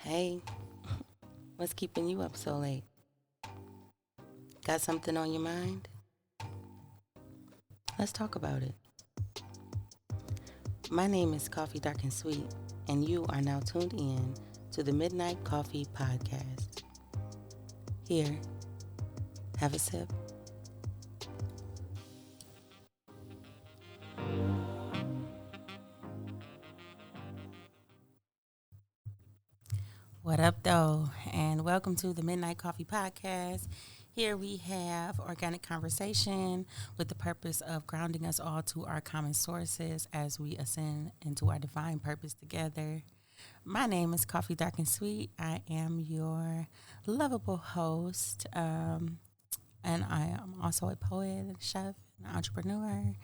Hey, what's keeping you up so late? Got something on your mind? Let's talk about it. My name is Koffee Dark and Sweet, and you are now tuned in to the Midnight Koffee Podcast. Here, have a sip. What up, though? And welcome to the Midnight Koffee Podcast. Here we have organic conversation with the purpose of grounding us all to our common sources as we ascend into our divine purpose together. My name is Koffee Dark and Sweet. I am your lovable host, and I am also a poet, chef, an entrepreneur,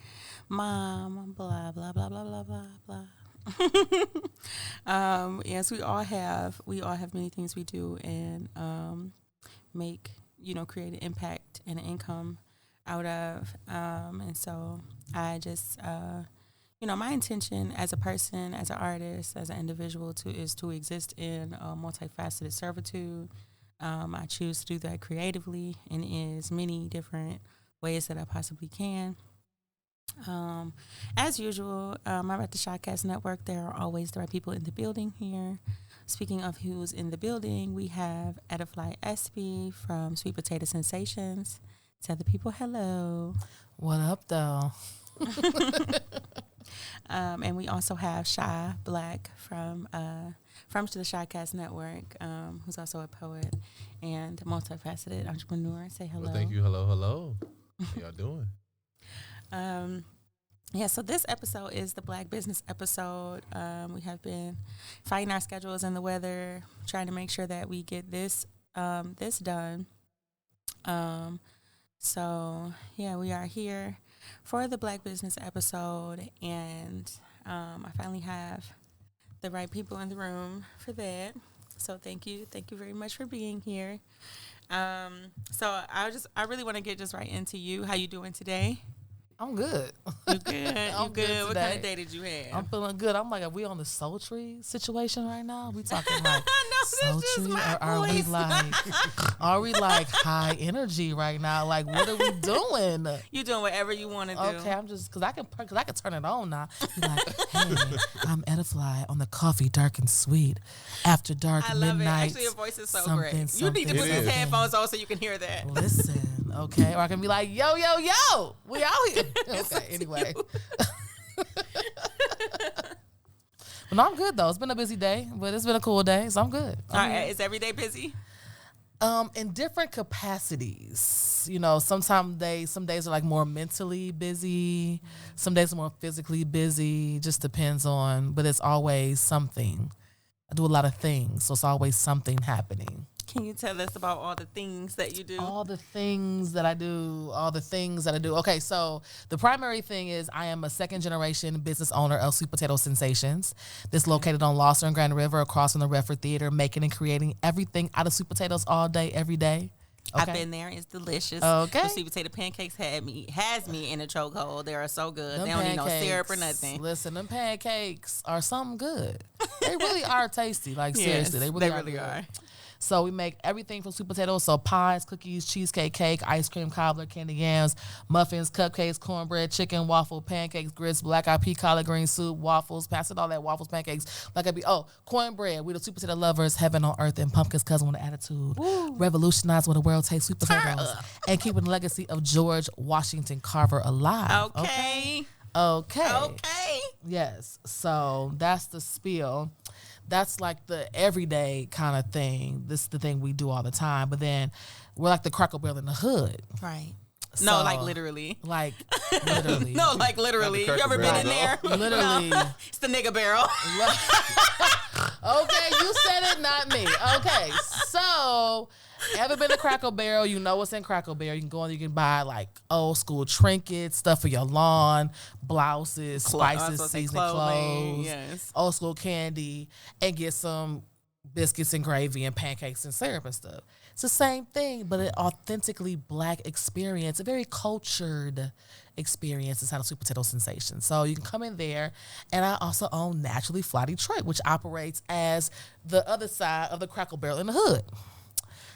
mom, blah, blah, blah, blah, blah, blah, blah. Yes, we all have many things we do and create an impact and an income out of. And so I just my intention as a person, as an artist, as an individual is to exist in a multifaceted servitude. I choose to do that creatively in as many different ways that I possibly can. As usual, I'm at the Shahcast Network. There are always the right people in the building here. Speaking of who's in the building, we have Ettafly Espy from Sweet Potato Sensations. Tell the people hello. What up, though? And we also have Shy Black from the Shahcast Network, who's also a poet and multifaceted entrepreneur. Say hello. Well, thank you. Hello. How y'all doing? So this episode is the Black Business episode. We have been fighting our schedules and the weather, trying to make sure that we get this done. We are here for the Black Business episode, and I finally have the right people in the room for that. So thank you very much for being here. I really want to get just right into you. How you doing today? I'm good. You good? I'm good. What kind of day did you have? I'm feeling good. I'm like, are we on the sultry situation right now? We talking like sultry, or are we like high energy right now? Like, what are we doing? You doing whatever you want to do. Okay, I'm just because I can turn it on now. Be like, hey, I'm Ettafly on the Koffee Dark and Sweet after dark I love midnight. it. Actually, your voice is so great. You need to put these headphones on so you can hear that. Listen, okay, or I can be like, yo, we out here. Okay, anyway. But no, I'm good though. It's been a busy day, but it's been a cool day, so I'm good. Is every day busy? In different capacities. You know, some days are like more mentally busy. Some days are more physically busy. Just depends on, but it's always something. I do a lot of things, so it's always something happening. Can you tell us about all the things that you do? All the things that I do. Okay, so the primary thing is I am a second-generation business owner of Sweet Potato Sensations. This is located on Losser and Grand River across from the Redford Theater, making and creating everything out of sweet potatoes all day, every day. Okay. I've been there. It's delicious. Okay. The sweet potato pancakes has me in a chokehold. They are so good. They don't need no syrup or nothing. Listen, them pancakes are something good. They really are tasty. Like, seriously, they really are. So we make everything from sweet potatoes. So pies, cookies, cheesecake, cake, ice cream, cobbler, candy yams, muffins, cupcakes, cornbread, chicken, waffle, pancakes, grits, black-eyed pea, collard green soup, waffles, pass it all that, waffles, pancakes. Cornbread. We the sweet potato lovers, heaven on earth, and pumpkins cousin with an attitude. Woo. Revolutionize what the world takes sweet potatoes. And keeping the legacy of George Washington Carver alive. Okay. Yes. So that's the spiel. That's like the everyday kind of thing. This is the thing we do all the time. But then we're like the Cracker Barrel in the hood. Right. So, no, like literally. No, like literally. You ever been in there? Literally. No. It's the nigga barrel. Okay, you said it, not me. Okay, so ever been to Cracker Barrel? You know what's in Cracker Barrel. You can go in, you can buy like old school trinkets, stuff for your lawn, blouses, spices, seasoning clothes, yes. Old school candy, and get some biscuits and gravy and pancakes and syrup and stuff. It's the same thing, but an authentically Black experience, a very cultured experience inside of Sweet Potato Sensation. So you can come in there, and I also own Naturally Fly Detroit, which operates as the other side of the Crackle Barrel in the hood.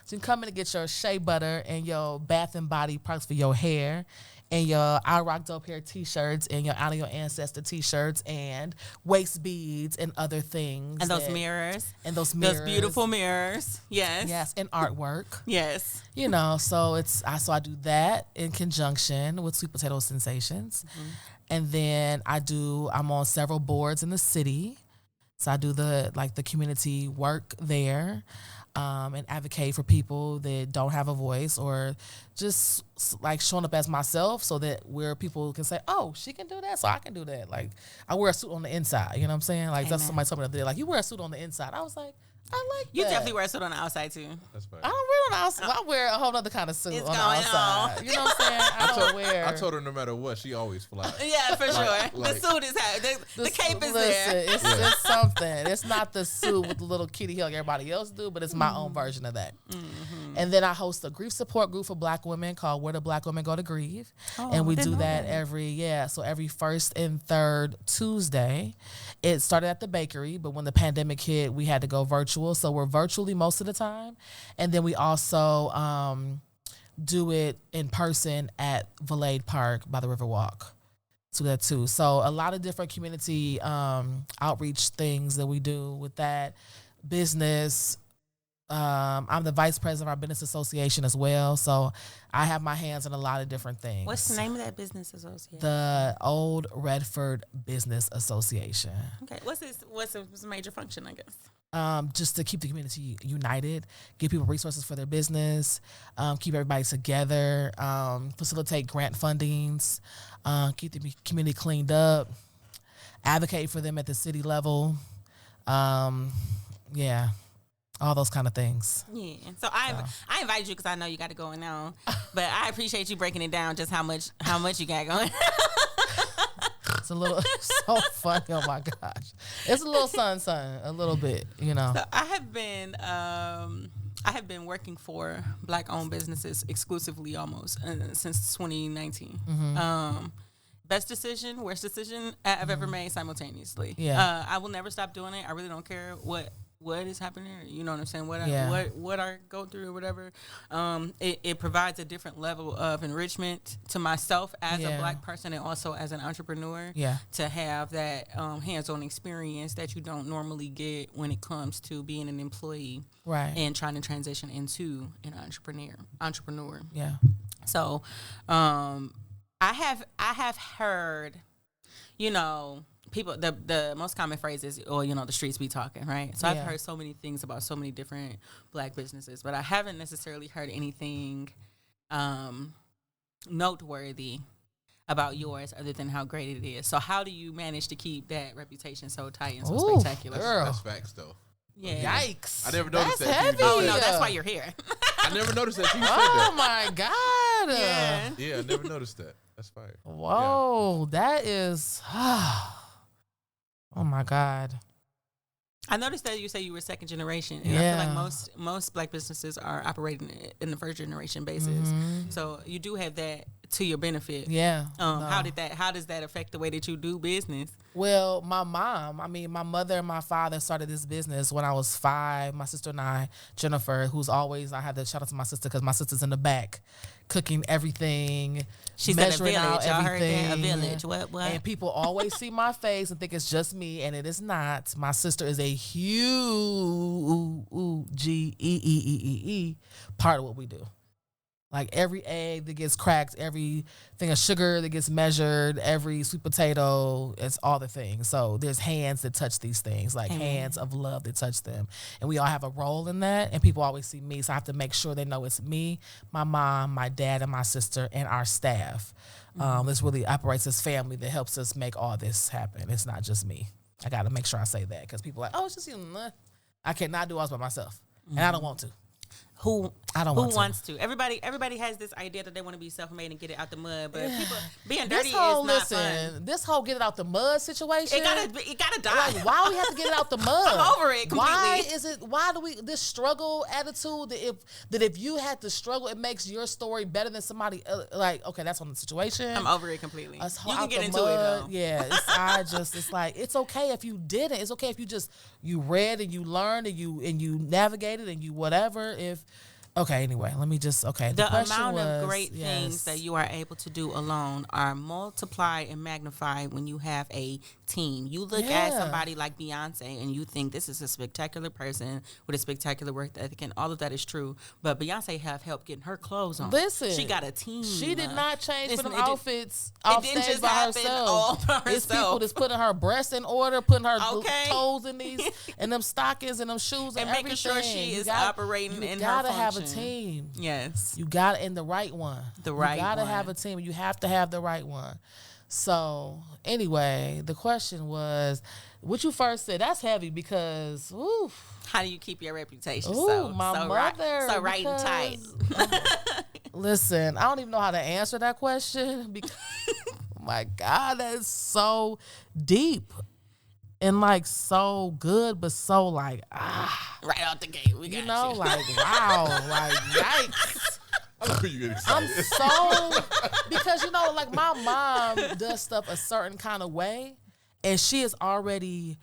So you can come in and get your shea butter and your bath and body products for your hair, and your I Rock Dope Hair t-shirts, and your Honor Your Ancestor t-shirts, and waist beads and other things. And those mirrors. And those mirrors. Those beautiful mirrors. Yes. Yes, and artwork. Yes. You know, so I do that in conjunction with Sweet Potato Sensations. Mm-hmm. And then I'm on several boards in the city. So I do the community work there. And advocate for people that don't have a voice, or just like showing up as myself, so that where people can say, oh, she can do that, so I can do that. Like, I wear a suit on the inside, you know what I'm saying? Like, that's somebody told me the other day, like, you wear a suit on the inside. I was like, I like you that. definitely wear a suit on the outside too. That's fine. I don't wear it on the outside. I wear a whole other kind of suit on the outside. You know what I'm saying? I told her no matter what, she always flies. Yeah, for sure. The suit is the cape is there. It's something. It's not the suit with the little kitty heel like everybody else do, but it's my own version of that. Mm-hmm. And then I host a grief support group for Black women called Where the Black Women Go to Grieve. And we do that every first and third Tuesday. It started at the bakery, but when the pandemic hit, we had to go virtual. So we're virtually most of the time. And then we also do it in person at Valade Park by the Riverwalk. So that too. So a lot of different community outreach things that we do with that. Business. I'm the vice president of our business association as well. So I have my hands in a lot of different things. What's the name of that business association? The Old Redford Business Association. Okay. What's the major function, I guess? Just to keep the community united, give people resources for their business, keep everybody together, facilitate grant fundings, keep the community cleaned up, advocate for them at the city level. All those kind of things. Yeah. So I invited you because I know you got it going on, but I appreciate you breaking it down just how much you got going. It's a little so funny. Oh my gosh, it's a little something, a little bit, you know. So I have been working for Black-owned businesses exclusively almost since 2019. Mm-hmm. Best decision, worst decision I've ever made simultaneously. Yeah. I will never stop doing it. I really don't care what is happening, you know what I'm saying, what I go through or whatever. It provides a different level of enrichment to myself as a Black person, and also as an entrepreneur, to have that hands-on experience that you don't normally get when it comes to being an employee, right, and trying to transition into an entrepreneur. Yeah. So I have heard, you know, people, the most common phrase is, the streets be talking, right? So I've heard so many things about so many different Black businesses, but I haven't necessarily heard anything noteworthy about yours other than how great it is. So how do you manage to keep that reputation so tight and so spectacular? That's facts, though. Yeah. Yikes. I never noticed that's that. Heavy. Oh, no, that's why you're here. I never noticed that. You said that. Oh, my God. Yeah, I never noticed that. That's fire. Whoa, that is... Oh my God. I noticed that you say you were second generation, and I feel like most Black businesses are operating in the first generation basis. Mm-hmm. So you do have that to your benefit. Yeah. How does that affect the way that you do business? Well, my mother and my father started this business when I was 5. My sister and I, Jennifer, I had to shout out to my sister because my sister's in the back cooking everything. She's measuring in a village. Out everything. Y'all heard that? A village. What? And people always see my face and think it's just me, and it is not. My sister is a huge part of what we do. Like every egg that gets cracked, every thing of sugar that gets measured, every sweet potato, it's all the things. So there's hands that touch these things, like hands of love that touch them. And we all have a role in that, and people always see me. So I have to make sure they know it's me, my mom, my dad, and my sister, and our staff. This really operates as family that helps us make all this happen. It's not just me. I got to make sure I say that because people are like, oh, it's just you. I cannot do all this by myself, and I don't want to. who I don't want to. wants to. Everybody has this idea that they want to be self-made and get it out the mud, but people being dirty This whole get it out the mud situation. It gotta die. Like, why we have to get it out the mud? I'm over it completely. Why do we this struggle attitude that if you had to struggle, it makes your story better than somebody else? Like, okay, that's on the situation. I'm over it completely. You can get into it though. Yeah, it's like it's okay if you didn't. It's okay if you read and you learned and you navigated and you whatever. Okay, anyway, let me just, The amount of great things that you are able to do alone are multiplied and magnified when you have a team. You look at somebody like Beyonce and you think this is a spectacular person with a spectacular work ethic, and all of that is true. But Beyonce have helped getting her clothes on. Listen, she got a team. She did not change for them outfits off stage by herself. It's people that's putting her breasts in order, putting her toes in these and them stockings and them shoes and making everything. sure she is operating in her function. You gotta have a team. Yes, you got in the right one. You gotta have a team. You have to have the right one. So anyway, the question was, what you first said, that's heavy because, how do you keep your reputation so right and tight? Listen, I don't even know how to answer that question because, oh my God, that is so deep and like so good, but so like, right out the gate. We got you know, like, wow, like, yikes. I'm so, because, you know, like my mom does stuff a certain kind of way and she has already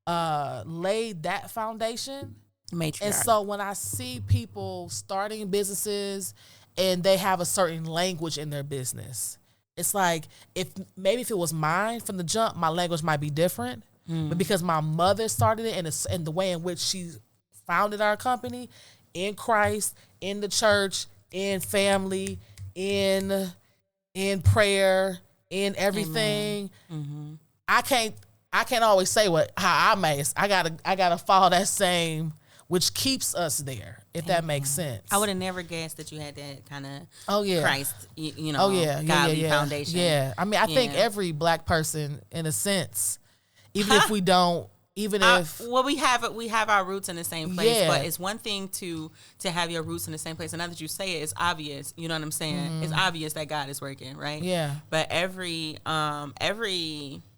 laid that foundation. And so when I see people starting businesses and they have a certain language in their business, it's like, if it was mine from the jump, my language might be different. But because my mother started it and the way in which she founded our company in Christ, in the church, in family, in prayer, in everything. I can't always say how I may. I gotta follow that same, which keeps us there, if that makes sense. I would have never guessed that you had that kind of Christ, godly foundation. Yeah, I mean, I think every Black person, in a sense, even if we don't. We have our roots in the same place, but it's one thing to have your roots in the same place. And now that you say it, it's obvious. You know what I'm saying? It's obvious that God is working, right? Yeah. But every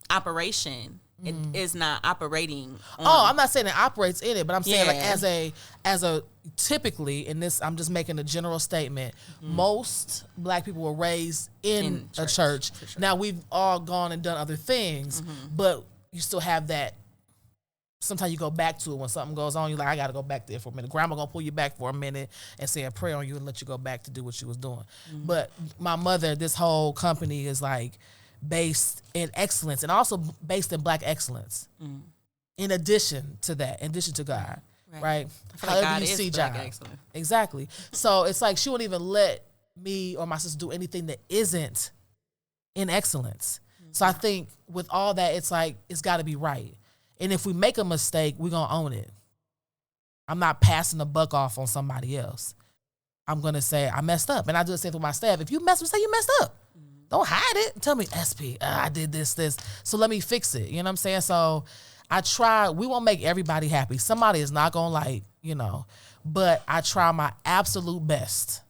operation it is not operating. I'm not saying it operates in it, but I'm saying like as a typically in this, I'm just making a general statement. Most Black people were raised in a church. Sure. Now we've all gone and done other things, but you still have that. Sometimes you go back to it when something goes on. You're like, I got to go back there for a minute. Grandma going to pull you back for a minute and say a prayer on you and let you go back to do what you was doing. But my mother, this whole company is like based in excellence and also based in Black excellence. In addition to that, in addition to God, right? However God you see God. Exactly. So it's like she wouldn't even let me or my sister do anything that isn't in excellence. So I think with all that, it's like, it's got to be right. And if we make a mistake, we're going to own it. I'm not passing the buck off on somebody else. I'm going to say, I messed up. And I do the same with my staff. If you mess up, say you messed up. Don't hide it. Tell me, SP, I did this. So let me fix it. You know what I'm saying? So I try. We won't make everybody happy. Somebody is not going to like, but I try my absolute best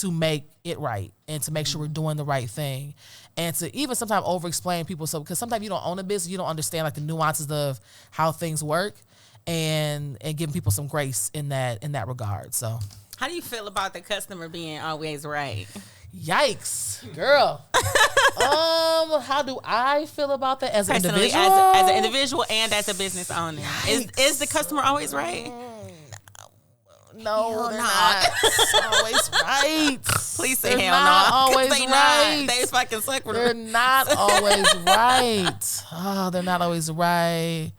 to make it right and to make sure we're doing the right thing. And to even sometimes over-explain people, so because sometimes you don't own a business, you don't understand like the nuances of how things work, and giving people some grace in that regard. So, how do you feel about the customer being always right? Yikes, girl. How do I feel about that as an individual? As an individual and as a business owner, is the customer always right? No, they're not always right. Please say they're hell not no. Always they right. Not. They fucking suck for They're not always right. Oh, they're not always right.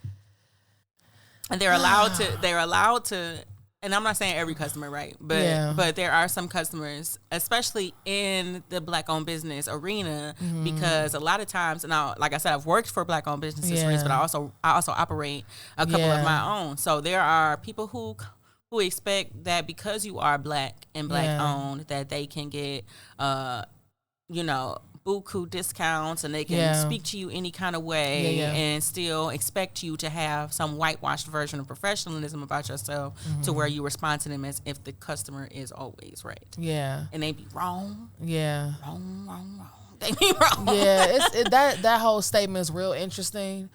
And they're allowed to. And I'm not saying every customer, right? But there are some customers, especially in the Black-owned business arena, because a lot of times, now, like I said, I've worked for Black-owned businesses, but I also operate a couple of my own. So there are people who expect that because you are Black and Black owned, that they can get, buku discounts and they can speak to you any kind of way and still expect you to have some whitewashed version of professionalism about yourself to where you respond to them as if the customer is always right. Yeah. And they be wrong. Yeah. Wrong. They be wrong. Yeah, that whole statement is real interesting,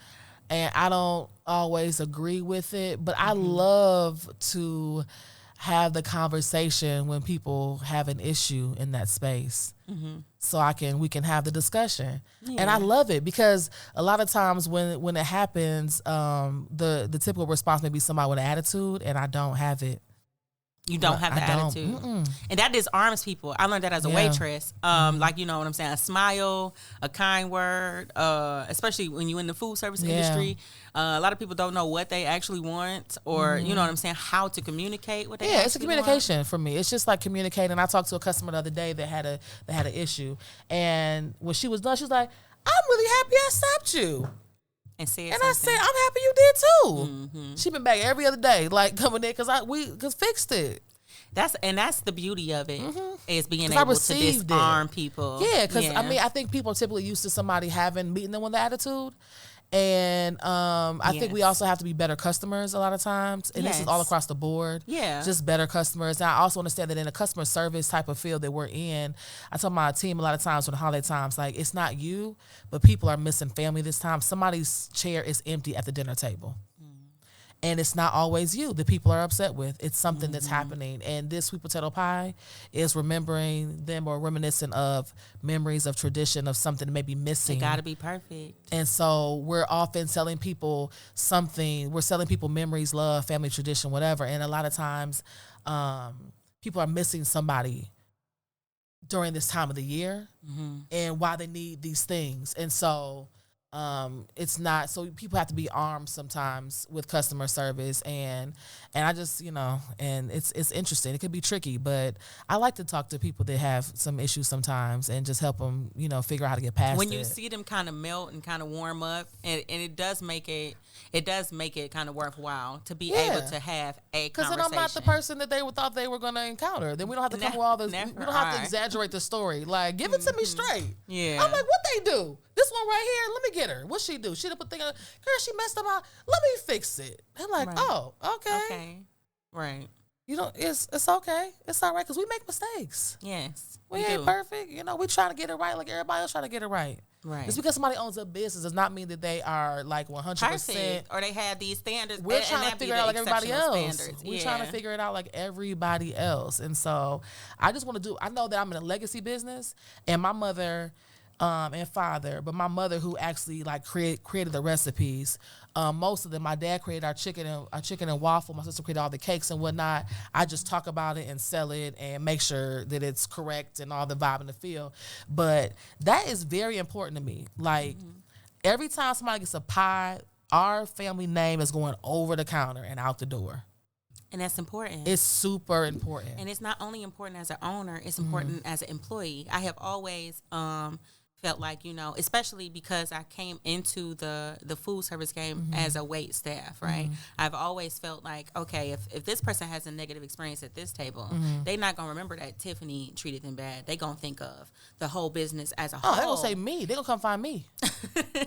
and I don't always agree with it, but I love to have the conversation when people have an issue in that space. So we can have the discussion. And I love it because a lot of times when it happens, the typical response may be somebody with an attitude, and I don't have it. You don't have the attitude. And that disarms people. I learned that as a waitress. Like, you know what I'm saying? A smile, a kind word, especially when you're in the food service industry. A lot of people don't know what they actually want or, you know what I'm saying, how to communicate what they actually want. It's a communication for me. It's just like communicating. I talked to a customer the other day that had an issue. And when she was done, she was like, I'm really happy I stopped you. And I said, I'm happy you did too. She been back every other day, like coming in because fixed it. That's the beauty of it is being able to disarm people. Yeah, because I think people are typically used to somebody meeting them with an attitude. And I think we also have to be better customers a lot of times. And this is all across the board. Yeah. Just better customers. And I also understand that in a customer service type of field that we're in, I tell my team a lot of times when the holiday times, like, it's not you, but people are missing family this time. Somebody's chair is empty at the dinner table. And it's not always you that people are upset with. It's something that's happening. And this sweet potato pie is remembering them or reminiscent of memories of tradition of something that may be missing. It got to be perfect. And so we're often selling people something. We're selling people memories, love, family, tradition, whatever. And a lot of times people are missing somebody during this time of the year and why they need these things. And so it's not, so people have to be armed sometimes with customer service and I just, and it's interesting. It could be tricky, but I like to talk to people that have some issues sometimes and just help them, figure out how to get past it. When you see them kind of melt and kind of warm up, and it does make it kind of worthwhile to be able to have a conversation. Because then I'm not the person that they thought they were going to encounter. Then we don't have to come with all this. We don't have to exaggerate the story. Like, give it to me straight. Yeah. I'm like, what they do? This one right here, let me get her. What she do? She done put thing on, girl, she messed up. Let me fix it. They're like, oh, okay. Right. It's okay. It's all right because we make mistakes. Yes. We ain't perfect. We trying to get it right like everybody else trying to get it right. Right. Just because somebody owns a business does not mean that they are like 100%. Perfect. Or they have these standards. We're trying to figure it out like everybody else. We're trying to figure it out like everybody else. And so I just want to I know that I'm in a legacy business and my mother and father, but my mother who actually like created the recipes, most of them, my dad created our chicken and waffle. My sister created all the cakes and whatnot. I just talk about it and sell it and make sure that it's correct and all the vibe and the feel. But that is very important to me. Like every time somebody gets a pie, our family name is going over the counter and out the door. And that's important. It's super important. And it's not only important as an owner, it's important as an employee. I have always felt like, especially because I came into the food service game as a wait staff, right? I've always felt like, okay, if this person has a negative experience at this table, they're not going to remember that Tiffany treated them bad. They're going to think of the whole business as a whole. Oh, they're going to say me. They're going to come find me.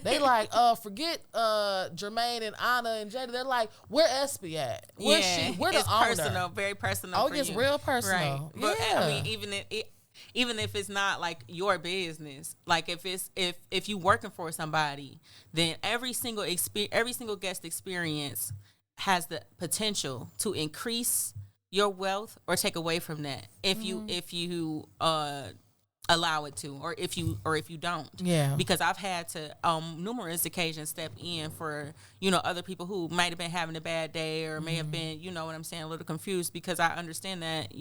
They like, forget Jermaine and Anna and Jada. They're like, where Espy at? Where's she? We're the owner. Personal, very personal. Oh, it's real personal. Right. But, I mean, even if it's not like your business, like if you working for somebody, then every single guest experience has the potential to increase your wealth or take away from that if you allow it to, or if you don't. Yeah. Because I've had to numerous occasions step in for other people who might have been having a bad day or may have been what I'm saying, a little confused, because I understand that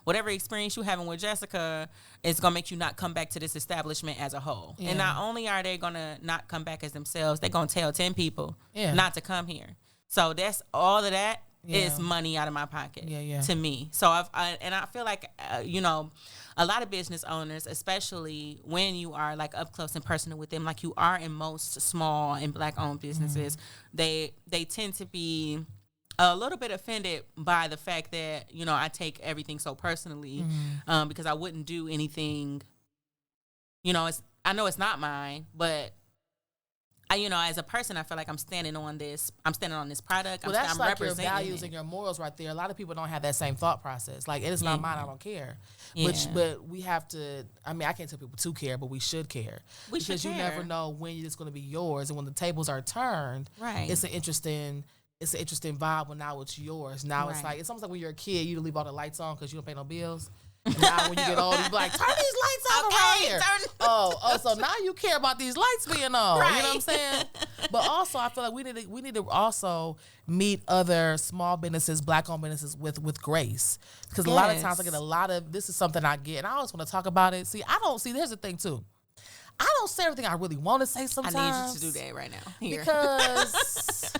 whatever experience you having with Jessica is gonna make you not come back to this establishment as a whole. Yeah. And not only are they gonna not come back as themselves, they're gonna tell 10 people not to come here. So that's all of that is money out of my pocket to me. So I feel like a lot of business owners, especially when you are like up close and personal with them, like you are in most small and black owned businesses, they tend to be a little bit offended by the fact that I take everything so personally, because I wouldn't do anything. I know it's not mine, but as a person, I feel like I'm standing on this product. Well, that's I'm like your representing values it. and your morals right there. A lot of people don't have that same thought process. Like, it is not mine, I don't care. Yeah. But we have to, I can't tell people to care, but we should care. Because you never know when it's going to be yours. And when the tables are turned, right. It's an interesting vibe when now it's yours. Now it's like, it's almost like when you're a kid, you leave all the lights on because you don't pay no bills. And now when you get old, you be like, turn these lights on around here. So now you care about these lights being on. Right. You know what I'm saying? But also, I feel like we need to also meet other small businesses, Black-owned businesses with grace. Because a lot of times I get this is something I get, and I always want to talk about it. Here's the thing too. I don't say everything I really want to say sometimes. I need you to do that right now. Here. Because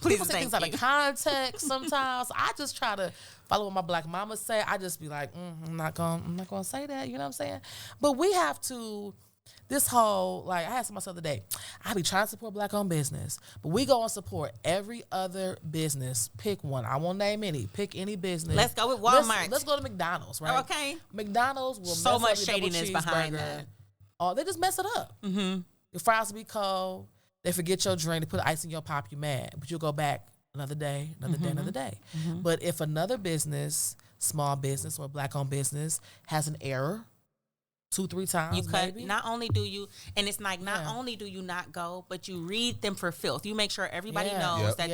people say things out of context sometimes. I just try to follow what my Black mama say. I just be like, I'm not gonna say that. You know what I'm saying? But we have to. This whole, like, I asked myself the other day, I be trying to support Black-owned business, but we go and support every other business. Pick one. I won't name any. Pick any business. Let's go with Walmart. Let's go to McDonald's, right? Okay. McDonald's will so mess much up your shadiness behind that. Oh, they just mess it up. Mm-hmm. Your fries will be cold. They forget your drink. They put ice in your pop. You mad, but you'll go back another day, another day. Mm-hmm. But if another business, small business or Black-owned business, has an error 2-3 times, you cut. Maybe. Not only do you, and it's like not only do you not go, but you read them for filth. You make sure everybody knows that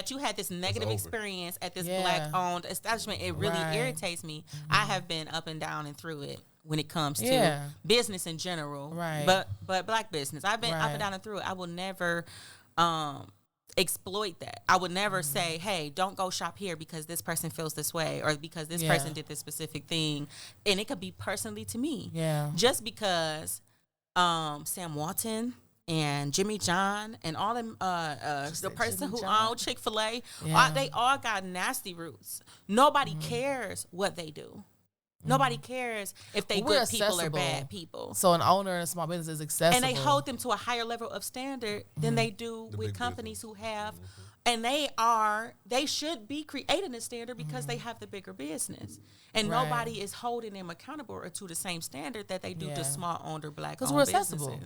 you had this negative experience at this Black-owned establishment. It really irritates me. Mm-hmm. I have been up and down and through it when it comes to business in general, but Black business. I've been up and down and through it. I will never exploit that. I would never say, hey, don't go shop here because this person feels this way or because this person did this specific thing. And it could be personally to me. Yeah. Just because Sam Walton and Jimmy John and all them the person who owned Chick-fil-A, they all got nasty roots. Nobody cares what they do. Nobody cares if they good people or bad people. So an owner in a small business is accessible. And they hold them to a higher level of standard than they do with companies who have, and they should be creating a standard because they have the bigger business. And nobody is holding them accountable or to the same standard that they do to small owned or Black-owned businesses. Accessible.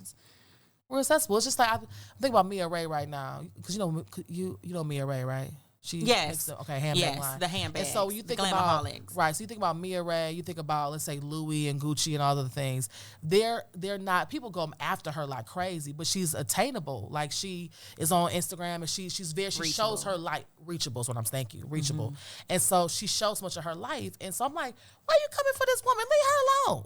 We're accessible. It's just like, I think about Mia Ray right now. Because you know Mia Ray, right? She makes the handbag line. The handbag. And so you think about so you think about Mia Ray, you think about, let's say, Louis and Gucci and all other things. They're not, people go after her like crazy, but she's attainable. Like, she is on Instagram and she shows her life. Reachable is what I'm thinking. Reachable. Mm-hmm. And so she shows so much of her life. And so I'm like, why are you coming for this woman? Leave her alone.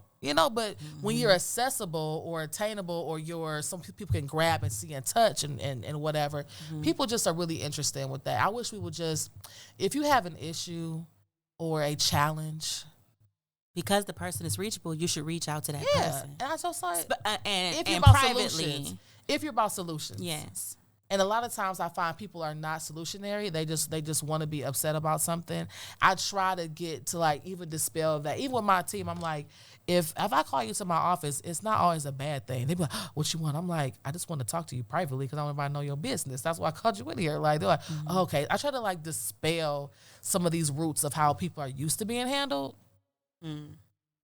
But when you're accessible or attainable, or some people can grab and see and touch and whatever, people just are really interested with that. I wish we would just, if you have an issue or a challenge, because the person is reachable, you should reach out to that person. And I just like, and privately, if you're about solutions, yes. And a lot of times I find people are not solutionary. They just want to be upset about something. I try to get to, like, even dispel that. Even with my team, I'm like, if I call you to my office, it's not always a bad thing. They be like, what you want? I'm like, I just want to talk to you privately because I want everybody to know your business. That's why I called you in here. Like, they're like, oh, okay. I try to, like, dispel some of these roots of how people are used to being handled.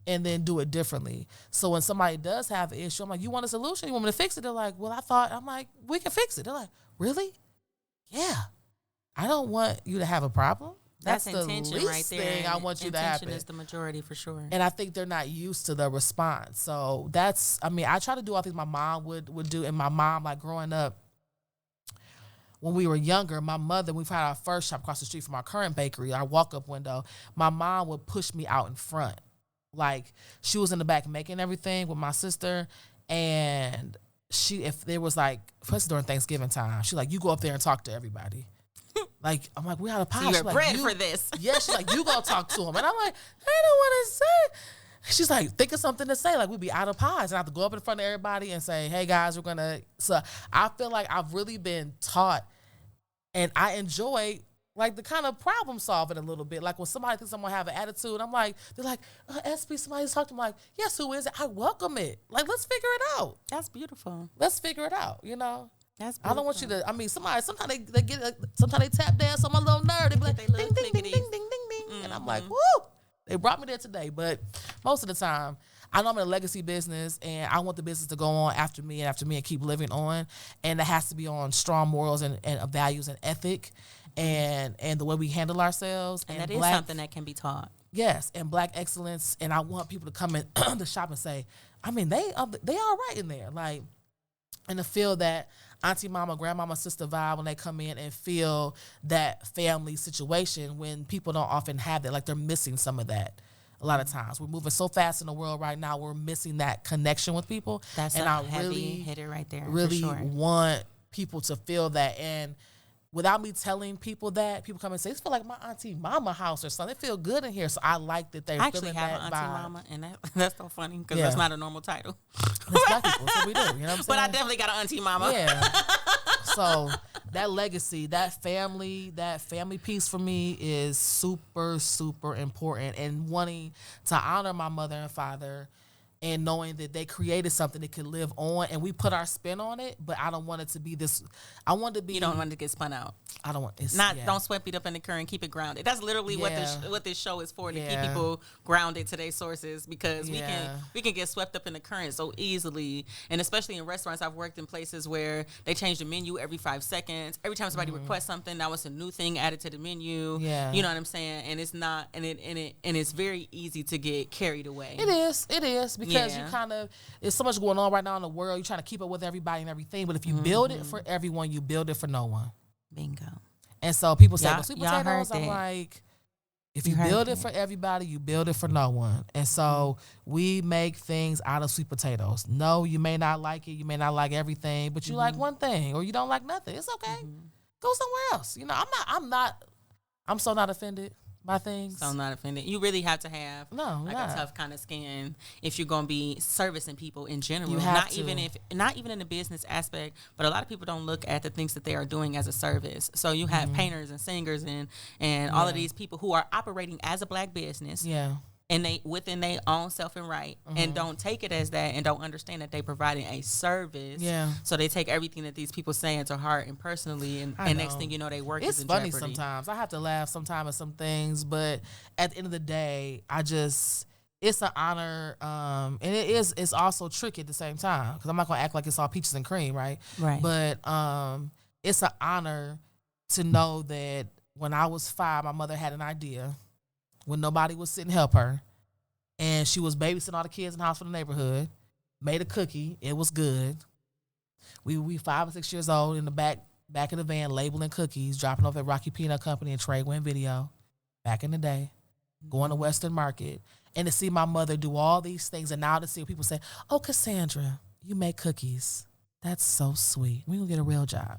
And then do it differently. So when somebody does have an issue, I'm like, you want a solution? You want me to fix it? They're like, well, I'm like, we can fix it. They're like, really? Yeah. I don't want you to have a problem. That's the least right there. Thing I want you to happen. Intention is the majority for sure. And I think they're not used to the response. So that's, I try to do all things my mom would do. And my mom, like, growing up, when we were younger, my mother, we've had our first shop across the street from our current bakery, our walk-up window, my mom would push me out in front. Like, she was in the back making everything with my sister, and if there was, like, especially during Thanksgiving time, she's like, you go up there and talk to everybody. Like, I'm like, we had a pie. So you're bred for this. Yeah, she's like, you go talk to him. And I'm like, I don't want to say. She's like, think of something to say. Like, we'd be out of pies. And I have to go up in front of everybody and say, hey, guys, we're going to. So I feel like I've really been taught, and I enjoy, like, the kind of problem solving a little bit. Like, when somebody thinks someone have an attitude, I'm like, they're like, SP, somebody's talking to me. Like, yes, who is it? I welcome it. Like, let's figure it out. That's beautiful. Let's figure it out, That's beautiful. I don't want you to, sometimes they get, sometimes they tap dance on my little nerd. They be like, ding, ding, ding, ding, ding, ding, ding. And I'm like, woo, they brought me there today. But most of the time, I know I'm in a legacy business, and I want the business to go on after me and keep living on, and it has to be on strong morals and values and ethic, and the way we handle ourselves. And that is something that can be taught. Yes, and Black excellence, and I want people to come in the shop and say, I mean, they all right in there, like, and to feel that auntie, mama, grandmama, sister vibe when they come in and feel that family situation when people don't often have that, like they're missing some of that. A lot of times we're moving so fast in the world right now, we're missing that connection with people. That's and a I heavy really hitter right there. Really for sure. want people to feel that, and without me telling people that, people come and say, "This feel like my auntie mama house or something. It feel good in here." So I like that they're actually feeling have that an auntie vibe. mama, and that's so funny because that's not a normal title. It's Black people, so we do. You know what I'm saying? But I definitely got an auntie mama. Yeah. So that legacy, that family piece for me is super, super important. And wanting to honor my mother and father, and knowing that they created something that could live on, and we put our spin on it, but I don't want it to be this. I want it to be. You don't want it to get spun out. I don't want it's not. Yeah. Don't sweep it up in the current. Keep it grounded. That's literally what this show is for, to keep people grounded to their sources, because we can get swept up in the current so easily, and especially in restaurants. I've worked in places where they change the menu every 5 seconds. Every time somebody requests something, now it's a new thing added to the menu. Yeah. You know what I'm saying? And it's not, and it's very easy to get carried away. It is because you kind of, there's so much going on right now in the world. You're trying to keep up with everybody and everything, but if you build it for everyone, you build it for no one. Bingo. And so people say, well, sweet potatoes, I'm like, if you build it for everybody, you build it for no one. And so we make things out of sweet potatoes. No, you may not like it. You may not like everything, but you like one thing, or you don't like nothing. It's okay. Go somewhere else. You know, I'm so not offended by things. So not offended. You really have to have a tough kind of skin if you're going to be servicing people in general. You have not even in the business aspect, but a lot of people don't look at the things that they are doing as a service. So you have painters and singers and all of these people who are operating as a Black business. Yeah. And they within their own self and right, and don't take it as that, and don't understand that they providing a service. Yeah. So they take everything that these people saying to heart and personally, and next thing you know, they work. It's is in funny jeopardy. Sometimes. I have to laugh sometimes at some things, but at the end of the day, it's an honor, and it's also tricky at the same time, because I'm not gonna act like it's all peaches and cream, right? Right. But it's an honor to know that when I was 5, my mother had an idea when nobody was sitting to help her, and she was babysitting all the kids in the house for the neighborhood, made a cookie. It was good. We 5 or 6 years old, in the back of the van, labeling cookies, dropping off at Rocky Peanut Company and Tradewind Video back in the day, going to Western Market, and to see my mother do all these things, and now to see people say, "Oh, Cassandra, you make cookies. That's so sweet. We're going to get a real job."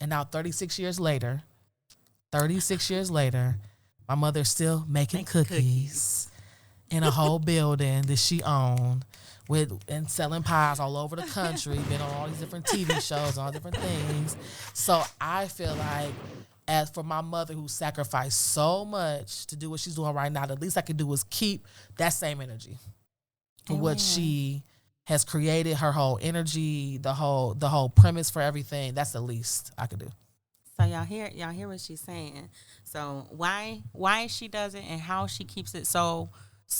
And now 36 years later, my mother's still making cookies in a whole building that she owned, and selling pies all over the country, been on all these different TV shows, all different things. So I feel like, as for my mother who sacrificed so much to do what she's doing right now, the least I can do is keep that same energy for what she has created, her whole energy, the whole premise for everything. That's the least I could do. So y'all hear what she's saying. So why she does it and how she keeps it so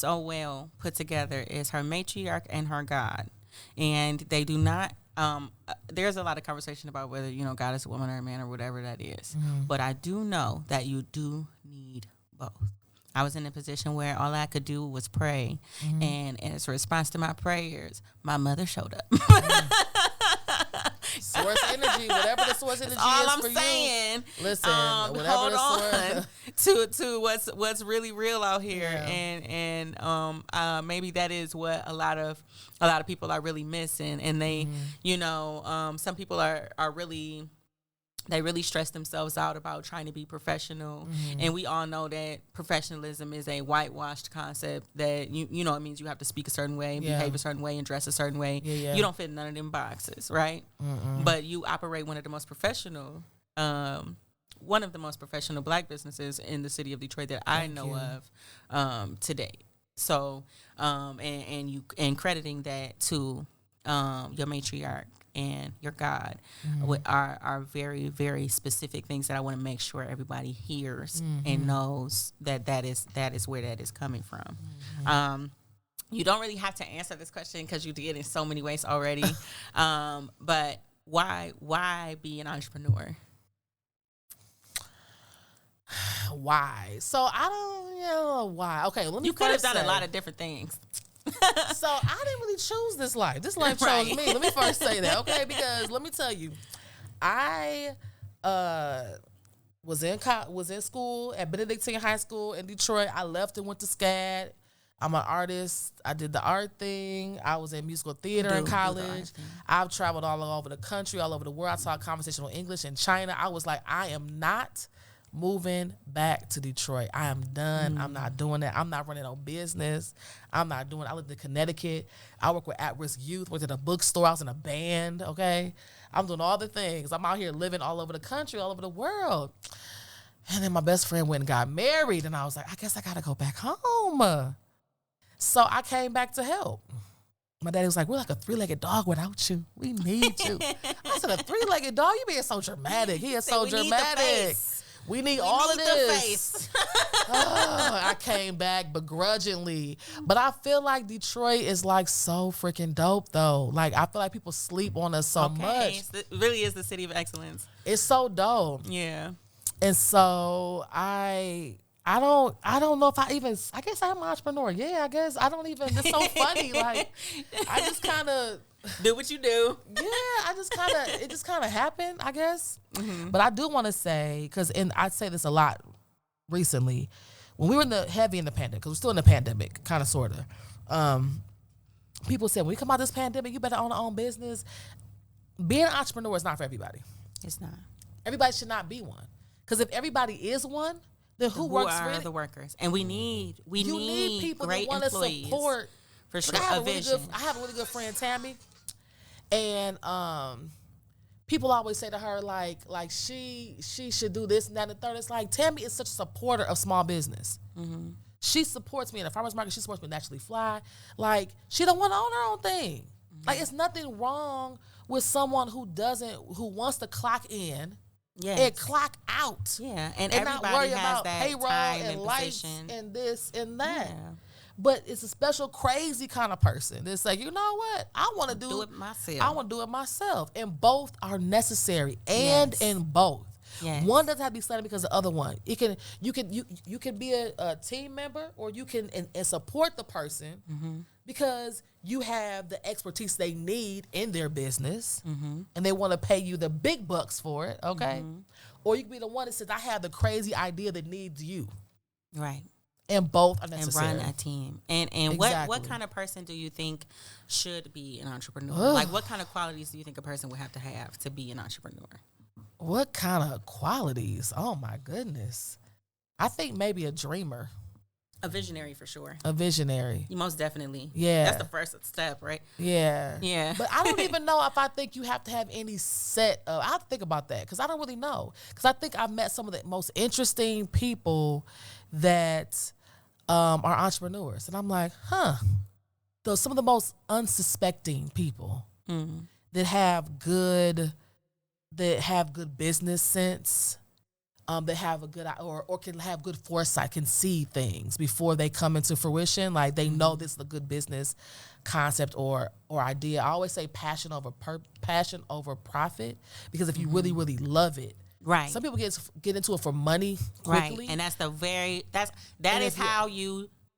well put together is her matriarch and her God. And they do not there's a lot of conversation about whether, God is a woman or a man or whatever that is. But I do know that you do need both. I was in a position where all I could do was pray. And as a response to my prayers, my mother showed up. Source energy, whatever the source energy all is I'm for saying. You. Listen, whatever hold the source. to what's really real out here, and maybe that is what a lot of people are really missing, and they, some people are really. They really stress themselves out about trying to be professional. And we all know that professionalism is a whitewashed concept that, it means you have to speak a certain way, behave a certain way, and dress a certain way. You don't fit in none of them boxes, right? But you operate one of the most professional Black businesses in the city of Detroit that I know of today. So, and crediting that to your matriarch and your God are very, very specific things that I want to make sure everybody hears and knows that is where that is coming from. You don't really have to answer this question because you did in so many ways already. But why be an entrepreneur? Why? So I don't know why. Okay, let me. You could have done a lot of different things. So I didn't really choose this life. This life chose me. Let me first say that, okay? Because let me tell you, I was in school at Benedictine High School in Detroit. I left and went to SCAD. I'm an artist. I did the art thing. I was in musical theater in college. I've traveled all over the country, all over the world. I taught conversational English in China. I was like, I am not moving back to Detroit. I am done. I'm not doing that. I'm not running no business. I lived in Connecticut. I work with at-risk youth, worked at a bookstore. I was in a band, okay? I'm doing all the things. I'm out here living all over the country, all over the world. And then my best friend went and got married, and I was like, I guess I got to go back home. So I came back to help. My daddy was like, we're like a three-legged dog without you. We need you. I said, a three-legged dog? You being so dramatic. He is so dramatic. We need all of this. I came back begrudgingly. But I feel like Detroit is like so freaking dope though. Like I feel like people sleep on us so much. It really is the city of excellence. It's so dope. Yeah. And so I don't know if I guess I'm an entrepreneur. Yeah, I guess I don't even, it's so funny. Like I just kind of do what you do. Yeah, it just kind of happened, I guess. Mm-hmm. But I do want to say, because I say this a lot recently, when we were heavy in the pandemic, because we're still in the pandemic, kind of, sort of. People said, when we come out of this pandemic, you better own your own business. Being an entrepreneur is not for everybody. It's not. Everybody should not be one. Because if everybody is one, then who works for it? The workers? And we need people great that want to support. For sure, I have a really good friend, Tammy. And people always say to her, like she should do this and that and the third. It's like, Tammy is such a supporter of small business. Mm-hmm. She supports me in the farmer's market. She supports me in Naturally Fly. Like, she don't want to own her own thing. Mm-hmm. Like, it's nothing wrong with someone who wants to clock in and clock out. Yeah, and not worry has about that payroll time and lights position. And this and that. Yeah. But it's a special, crazy kind of person that's like, you know what? I want to do it myself. I want to do it myself. And both are necessary. And in both. Yes. One doesn't have to be studied because of the other one. You can be a team member, or you can and support the person because you have the expertise they need in their business and they want to pay you the big bucks for it, okay? Or you can be the one that says, I have the crazy idea that needs you. Right. And both are necessary. And run a team. And exactly. what kind of person do you think should be an entrepreneur? Like, what kind of qualities do you think a person would have to be an entrepreneur? What kind of qualities? Oh, my goodness. I think maybe a dreamer. A visionary, for sure. A visionary. Most definitely. Yeah. That's the first step, right? Yeah. Yeah. But I don't even know if I think you have to have any set of, I have to think about that because I don't really know. Because I think I've met some of the most interesting people that are entrepreneurs. And I'm like, some of the most unsuspecting people that have good business sense, that have a good or can have good foresight, can see things before they come into fruition. Like they know this is a good business concept or idea. I always say passion over profit, because if you really, really love it. Right. Some people get into it for money quickly. Right. And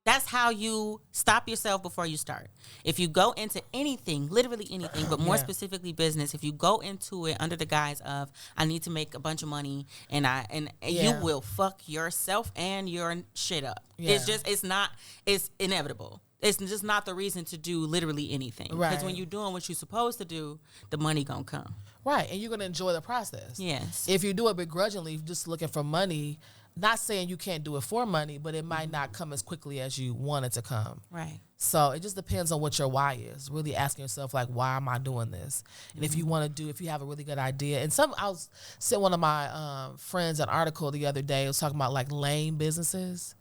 that's how you stop yourself before you start. If you go into anything, literally anything, but more specifically business, if you go into it under the guise of, I need to make a bunch of money, and you will fuck yourself and your shit up. Yeah. It's inevitable. It's just not the reason to do literally anything. Right. Because when you're doing what you're supposed to do, the money gonna come. Right. And you're gonna enjoy the process. Yes. If you do it begrudgingly, just looking for money, not saying you can't do it for money, but it might not come as quickly as you want it to come. Right. So it just depends on what your why is. Really asking yourself, like, why am I doing this? And if you if you have a really good idea. And I was sent one of my friends an article the other day. It was talking about like lame businesses.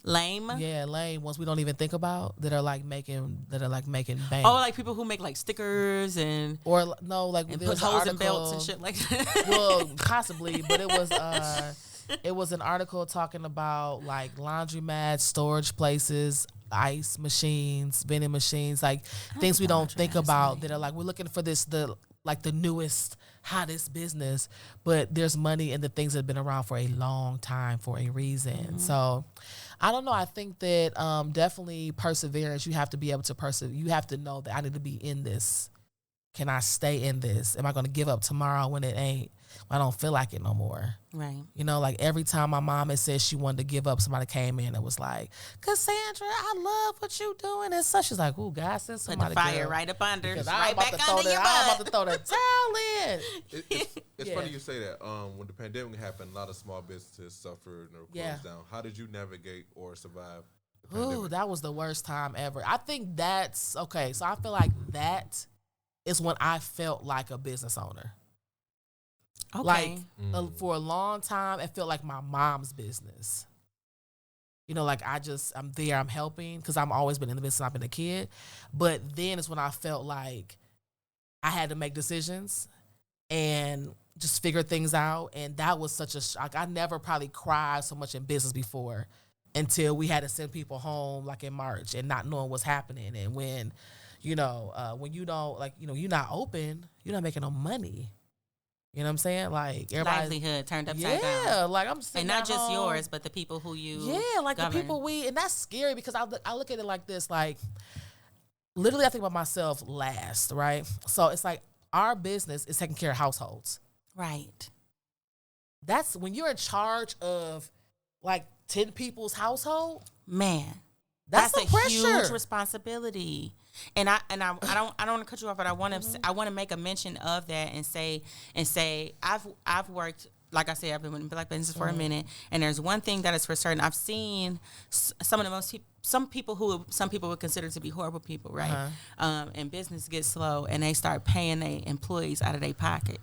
Lame? Yeah, lame ones we don't even think about that are making bank. Oh, like people who make like stickers and put holes in belts and shit like that. Well, possibly, but it was an article talking about like laundromats, storage places, ice machines, vending machines, like things we don't think about that are like, we're looking for the newest, hottest business, but there's money in the things that have been around for a long time for a reason. So I don't know. I think that definitely perseverance, you have to be able to persevere. You have to know that I need to be in this. Can I stay in this? Am I going to give up tomorrow when it ain't? I don't feel like it no more. Right. You know, like every time my mom had said she wanted to give up, somebody came in and was like, Cassandra, I love what you doing and such. She's like, ooh, God sent somebody. Put the fire right up under. Because right back under your butt. I'm about to throw the towel in. It's funny you say that. When the pandemic happened, a lot of small businesses suffered or closed down. How did you navigate or survive the pandemic? Ooh, that was the worst time ever. I think that's, okay, so I feel like that is when I felt like a business owner. Okay. Like for a long time, it felt like my mom's business. You know, like I'm there, I'm helping because I've always been in the business. I've been a kid. But then it's when I felt like I had to make decisions and just figure things out. And that was such a shock. I never probably cried so much in business before until we had to send people home like in March and not knowing what's happening. And when, you know, when you don't, like, you know, you're not open, you're not making no money. You know what I'm saying? Like everybody, livelihood turned upside down. Yeah, like I'm sitting and not just home. yours, but the people who you like govern. the people and that's scary because I look at it like this, like literally I think about myself last, right? So it's like our business is taking care of households. Right. That's when you're in charge of like 10 people's household. Man, that's a pressure. Huge responsibility. And I don't want to cut you off, but I want to make a mention of that and say I've worked, like I said, I've been in black business for a minute, and there's one thing that is for certain. I've seen some people would consider to be horrible people, right? And business gets slow, and they start paying their employees out of their pocket.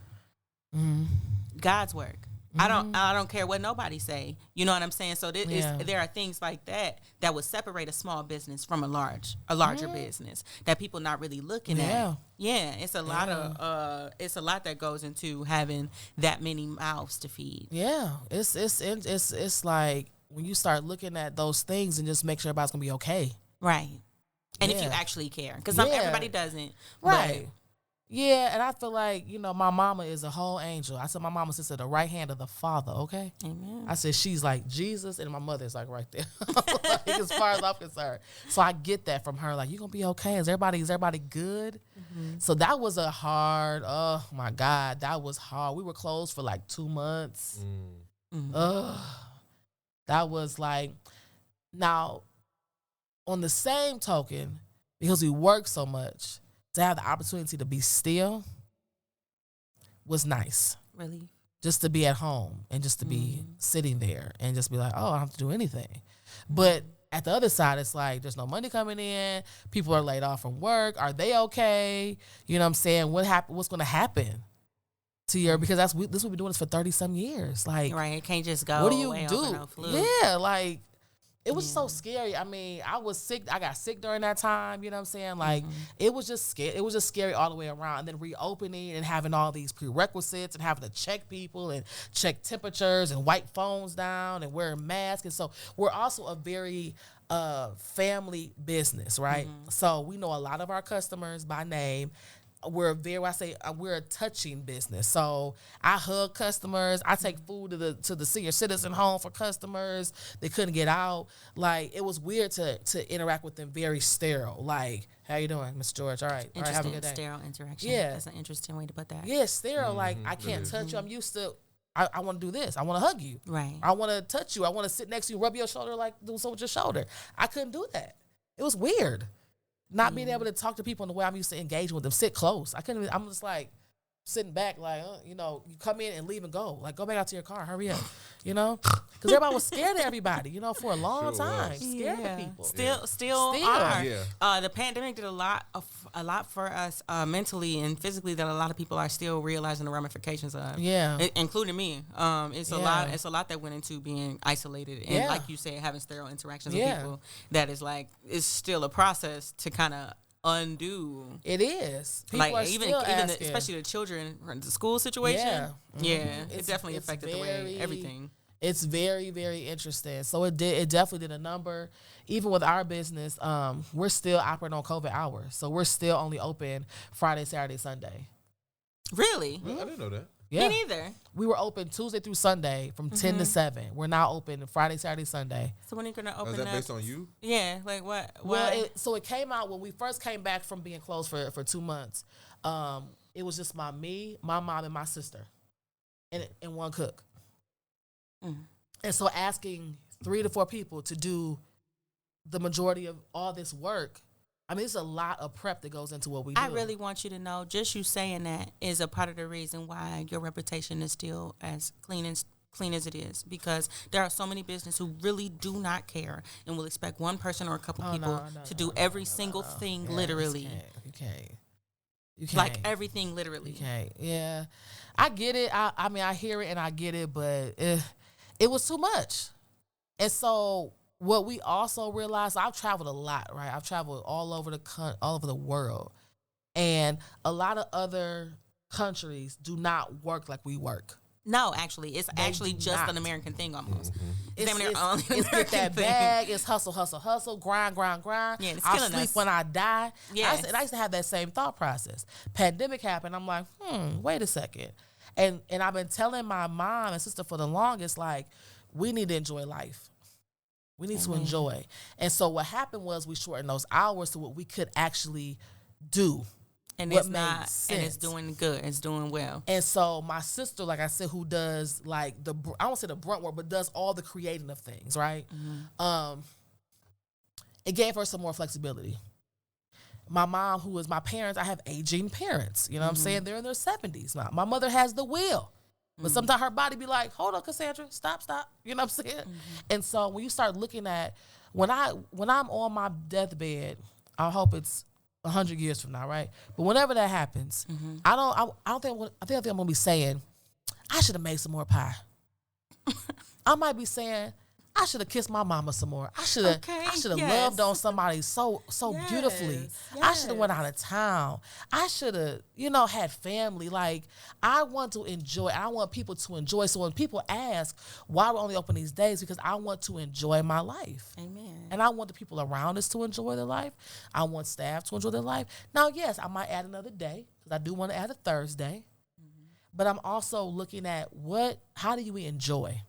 God's work. I don't care what nobody say. You know what I'm saying? So there are things like that would separate a small business from a larger business that people not really looking at. Yeah, it's a lot of it's a lot that goes into having that many mouths to feed. Yeah, it's like when you start looking at those things and just make sure everybody's gonna be okay. Right. And if you actually care, because everybody doesn't. Right. Yeah, and I feel like, you know, my mama is a whole angel. I said my mama sits at the right hand of the Father, okay? Amen. I said she's like Jesus, and my mother is like right there, like, as far as I'm concerned. So I get that from her, like, you going to be okay? Is everybody good? So that was a hard, oh, my God, that was hard. We were closed for like 2 months. That was like, now, on the same token, because we work so much, to have the opportunity to be still was nice. Really? Just to be at home and just to be sitting there and just be like, oh, I don't have to do anything. But at the other side, it's like there's no money coming in. People are laid off from work. Are they okay? You know what I'm saying? What's going to happen to your, because this we've been doing this for 30-some years. Like, right, it can't just go. What do you away do? Over no flu. Yeah, like, it was so scary. I mean, I was sick. I got sick during that time. You know what I'm saying? Like, it was just scary. It was just scary all the way around. And then reopening and having all these prerequisites and having to check people and check temperatures and wipe phones down and wearing masks. And so we're also a very family business, right? So we know a lot of our customers by name. We're a touching business. So I hug customers. I take food to the senior citizen home for customers. They couldn't get out. Like, it was weird to interact with them. Very sterile. Like, how you doing, Miss George? All right, have a good day. Sterile interaction. Yeah, that's an interesting way to put that. Yeah, sterile. Like, I can't touch you. I'm used to. I want to do this. I want to hug you. Right. I want to touch you. I want to sit next to you, rub your shoulder, like do so with your shoulder. I couldn't do that. It was weird. Not being able to talk to people in the way I'm used to engaging with them. Sit close. I couldn't even, I'm just like sitting back like, you know, you come in and leave and go. Like, go back out to your car. Hurry up. You know? Because everybody was scared of everybody, you know, for a long time. Scared of people. Still are. Yeah. The pandemic did a lot for us mentally and physically that a lot of people are still realizing the ramifications of. Yeah. Including me. It's a lot that went into being isolated and like you said, having sterile interactions with people. That is like, it's still a process to kind of undo. It is. People like are even especially the children, the school situation. It definitely affected the way everything. It's very, very interesting. So it definitely did a number. Even with our business, we're still operating on COVID hours. So we're still only open Friday, Saturday, Sunday. Really? I didn't know that. Yeah. Me neither. We were open Tuesday through Sunday from 10 to 7. We're now open Friday, Saturday, Sunday. So when are you going to open Is that up? based on you? Yeah, like what? Well, so it came out when we first came back from being closed for 2 months. It was just me, my mom, and my sister, and one cook. And so asking 3 to 4 people to do the majority of all this work, I mean, it's a lot of prep that goes into what we do. I really want you to know, just you saying that is a part of the reason why your reputation is still as clean as it is, because there are so many businesses who really do not care and will expect one person or a couple people to do every single thing literally. You can't. Like everything literally. You can't. Yeah. I get it. I mean, I hear it and I get it, but it was too much. And so what we also realized, I've traveled a lot, right? I've traveled all over the world. And a lot of other countries do not work like we work. No, actually, it's actually just an American thing almost. It's get that bag. It's hustle, grind. Yeah, it's I'll killing sleep us. when I die. Yes. I used to have that same thought process. Pandemic happened. I'm like, wait a second. And I've been telling my mom and sister for the longest, like, we need to enjoy life. We need to enjoy. And so what happened was we shortened those hours to what we could actually do. And what it's made not, sense. and it's doing good. It's doing well. And so my sister, like I said, who does like I won't say the brunt work, but does all the creating of things, right? It gave her some more flexibility. My mom, who is my parents, I have aging parents. You know what I'm saying? They're in their 70s now. My mother has the will. But sometimes her body be like, hold on, Cassandra, stop. You know what I'm saying? And so when you start looking at, when I'm on my deathbed, I hope it's 100 years from now, right? But whenever that happens, I think I'm gonna be saying, I should have made some more pie. I might be saying, I should have kissed my mama some more. I should have loved on somebody so beautifully. I should have went out of town. I should have, had family. Like, I want to enjoy. I want people to enjoy. So when people ask why we're only open these days, because I want to enjoy my life. Amen. And I want the people around us to enjoy their life. I want staff to enjoy their life. Now, yes, I might add another day, because I do want to add a Thursday. But I'm also looking at how do we enjoy?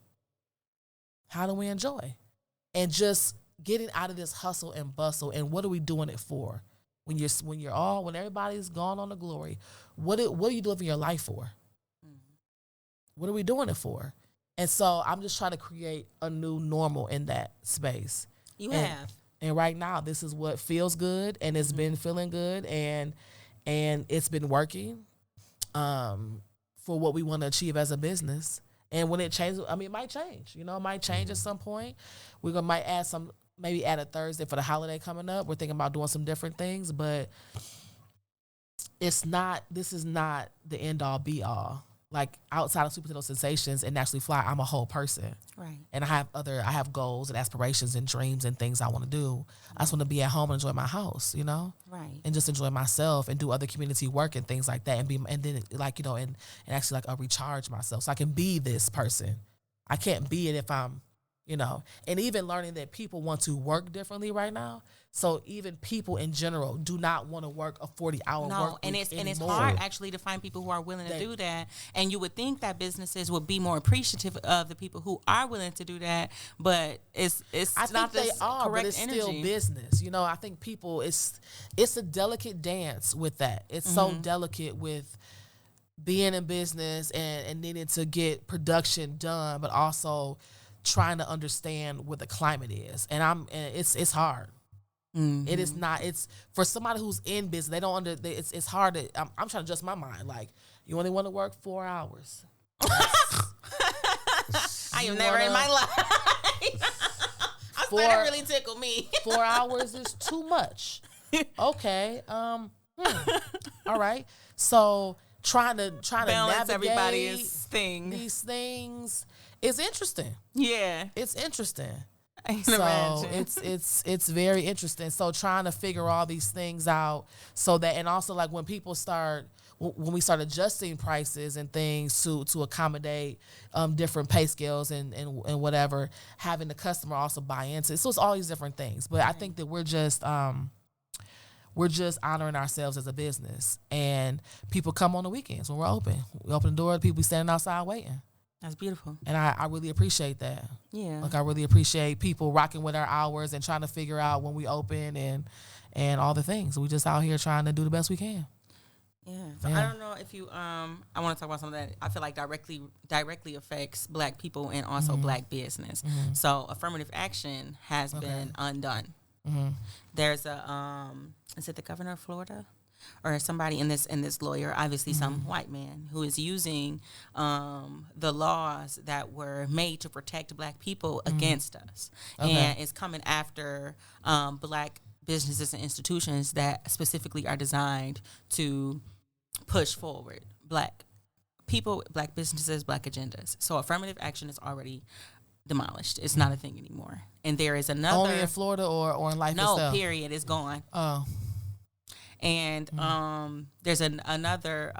How do we enjoy? And just getting out of this hustle and bustle, and what are we doing it for? When everybody's gone on to glory, what are you living your life for? What are we doing it for? And so I'm just trying to create a new normal in that space. And right now, this is what feels good, and it's been feeling good, and it's been working for what we want to achieve as a business. And when it changes, I mean, it might change. It might change at some point. Might maybe add a Thursday for the holiday coming up. We're thinking about doing some different things, but this is not the end all be all. Like, outside of Sweet Potato Sensations and Naturally Fly, I'm a whole person. Right. And I have goals and aspirations and dreams and things I want to do. I just want to be at home and enjoy my house, Right. and just enjoy myself and do other community work and things like that, and then actually recharge myself so I can be this person. I can't be it if I'm, and even learning that people want to work differently right now. So even people in general do not want to work a 40-hour work week anymore. And it's hard actually to find people who are willing to do that. And you would think that businesses would be more appreciative of the people who are willing to do that, but it's not the correct but it's energy. Still business. I think people it's a delicate dance with that. It's so delicate with being in business and needing to get production done, but also trying to understand what the climate is. And it's hard. It is not. It's for somebody who's in business. They don't it's hard to. I'm trying to adjust my mind. Like, you only want to work 4 hours. I have never in my life. That really tickled me. 4 hours is too much. Okay. All right. So trying to balance navigate everybody's thing. These things is interesting. Yeah, it's interesting. I can imagine. It's very interesting. So trying to figure all these things out so that, and also like when when we start adjusting prices and things to accommodate different pay scales and whatever, having the customer also buy into it. So it's all these different things. But I think that we're just honoring ourselves as a business. And people come on the weekends when we're open. We open the door, people be standing outside waiting. That's beautiful. And I really appreciate that. Yeah. Like, I really appreciate people rocking with our hours and trying to figure out when we open and all the things. We just out here trying to do the best we can. Yeah. So I don't know if you I want to talk about something that I feel like directly affects Black people and also Black business. So affirmative action has been undone. There's a is it the governor of Florida or somebody in this lawyer, obviously some white man, who is using the laws that were made to protect Black people against us, and is coming after Black businesses and institutions that specifically are designed to push forward Black people, Black businesses, Black agendas. So affirmative action is already demolished. It's not a thing anymore. And there is another... Only in Florida or in life itself? No, period. It's gone. Oh. And there's another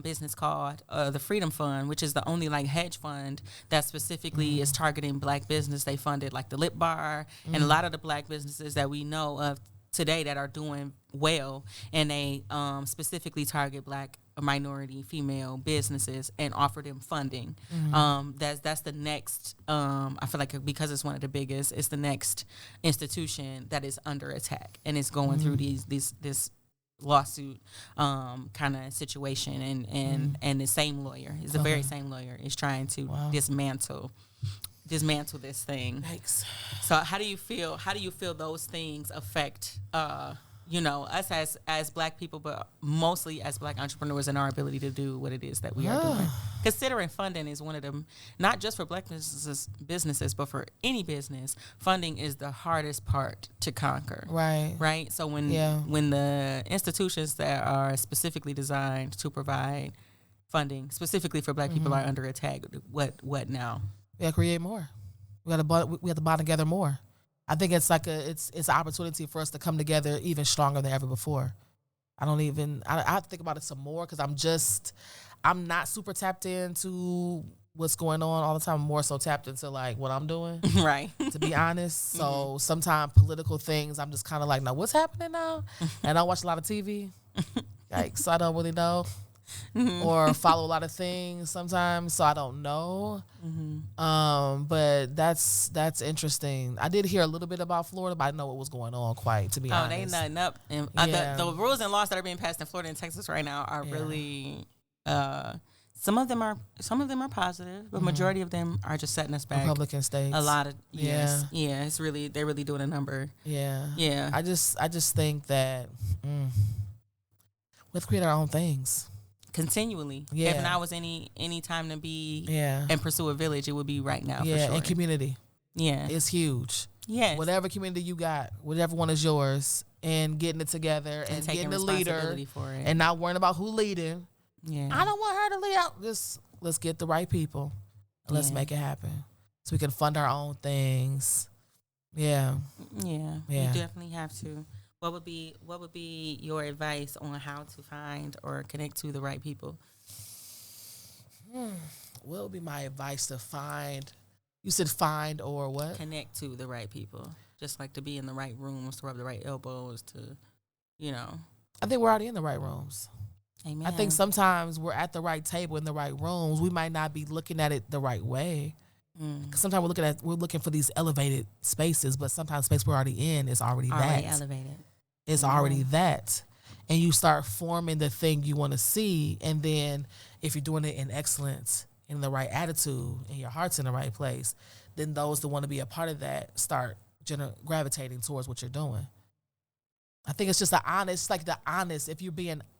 business called the Freedom Fund, which is the only like hedge fund that specifically is targeting Black business. They funded like the Lip Bar and a lot of the Black businesses that we know of today that are doing well, and they specifically target Black or minority female businesses and offer them funding. That's the next I feel like, because it's one of the biggest, it's the next institution that is under attack and it's going through this lawsuit kind of situation, and the same lawyer is the very same lawyer is trying to dismantle this thing. Yikes. So how do you feel those things affect us as Black people, but mostly as Black entrepreneurs and our ability to do what it is that we are doing? Considering funding is one of them, not just for Black businesses, but for any business, funding is the hardest part to conquer. Right. So when the institutions that are specifically designed to provide funding specifically for Black people are under attack, what now? We gotta create more. We have to bond together more. I think it's like it's an opportunity for us to come together even stronger than ever before. I have to think about it some more because I'm not super tapped into what's going on all the time. I'm more so tapped into like what I'm doing. Right. To be honest. So sometimes political things, I'm just kind of like, now what's happening now? And I watch a lot of TV. Yikes, so I don't really know. Or follow a lot of things sometimes, so I don't know. But that's interesting. I did hear a little bit about Florida, but I didn't know what was going on quite, to be honest. They nutting up. And the rules and laws that are being passed in Florida and Texas right now are really some of them are positive, but majority of them are just setting us back. Republican states. A lot of they're really doing a number. Yeah. I just think that we have to create our own things. Continually. If now was any time to be and pursue a village, it would be right now. For sure. And community. Yeah. It's huge. Yes. Whatever community you got, whatever one is yours, and getting it together and getting the leader for it. and not worrying about who leading. Yeah. I don't want her to lead out. Just let's get the right people and let's make it happen. So we can fund our own things. Yeah. You definitely have to. What would be your advice on how to find or connect to the right people? What would be my advice to find? You said find or what? Connect to the right people. Just like to be in the right rooms, to rub the right elbows, to, I think we're already in the right rooms. Amen. I think sometimes we're at the right table in the right rooms. We might not be looking at it the right way. Because sometimes we're looking for these elevated spaces, but sometimes space we're already in is already that. Elevated. It's already that. And you start forming the thing you want to see. And then if you're doing it in excellence, in the right attitude, and your heart's in the right place, then those that want to be a part of that start gravitating towards what you're doing. I think it's just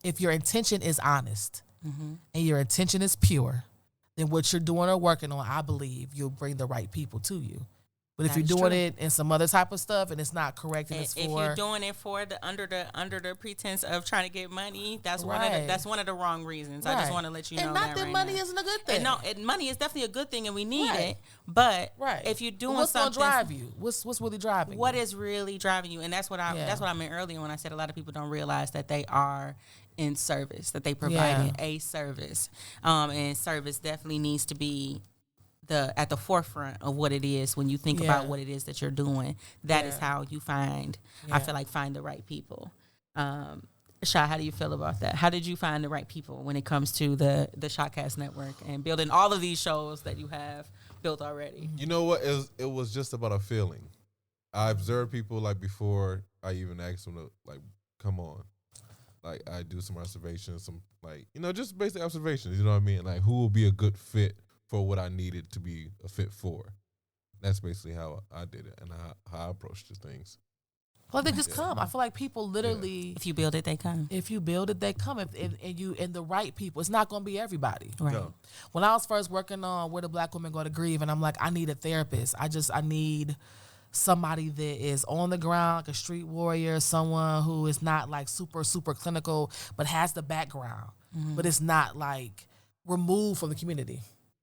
if your intention is honest and your intention is pure, then what you're doing or working on, I believe you'll bring the right people to you. But if you're doing it in some other type of stuff and it's not correct, and it's if you're doing it for the under the pretense of trying to get money, that's one of the wrong reasons. I just want to let you know and that. And not that money isn't a good thing. Money is definitely a good thing, and we need it. But if you're doing something, what's gonna drive you? What's really driving you? What is really driving you? And that's what I meant earlier when I said a lot of people don't realize that they are in service, that they provide a service, and service definitely needs to be at the forefront of what it is when you think about what it is that you're doing. That is how you find the right people. Shah, how do you feel about that? How did you find the right people when it comes to the Shahcast network and building all of these shows that you have built already? You know what? It was just about a feeling. I observed people like before I even asked them to like come on. Like I do some observations, some like, just basic observations, you know what I mean? Like who will be a good fit for what I needed to be a fit for. That's basically how I did it and how I approached the things. Well, they just come. I feel like people literally... If you build it, they come. If you build it, they come. And the right people. It's not going to be everybody. Right. No. When I was first working on Where the Black Women Go to Grieve, and I'm like, I need a therapist. I need somebody that is on the ground, like a street warrior, someone who is not like super, super clinical, but has the background. Mm-hmm. But it's not like removed from the community.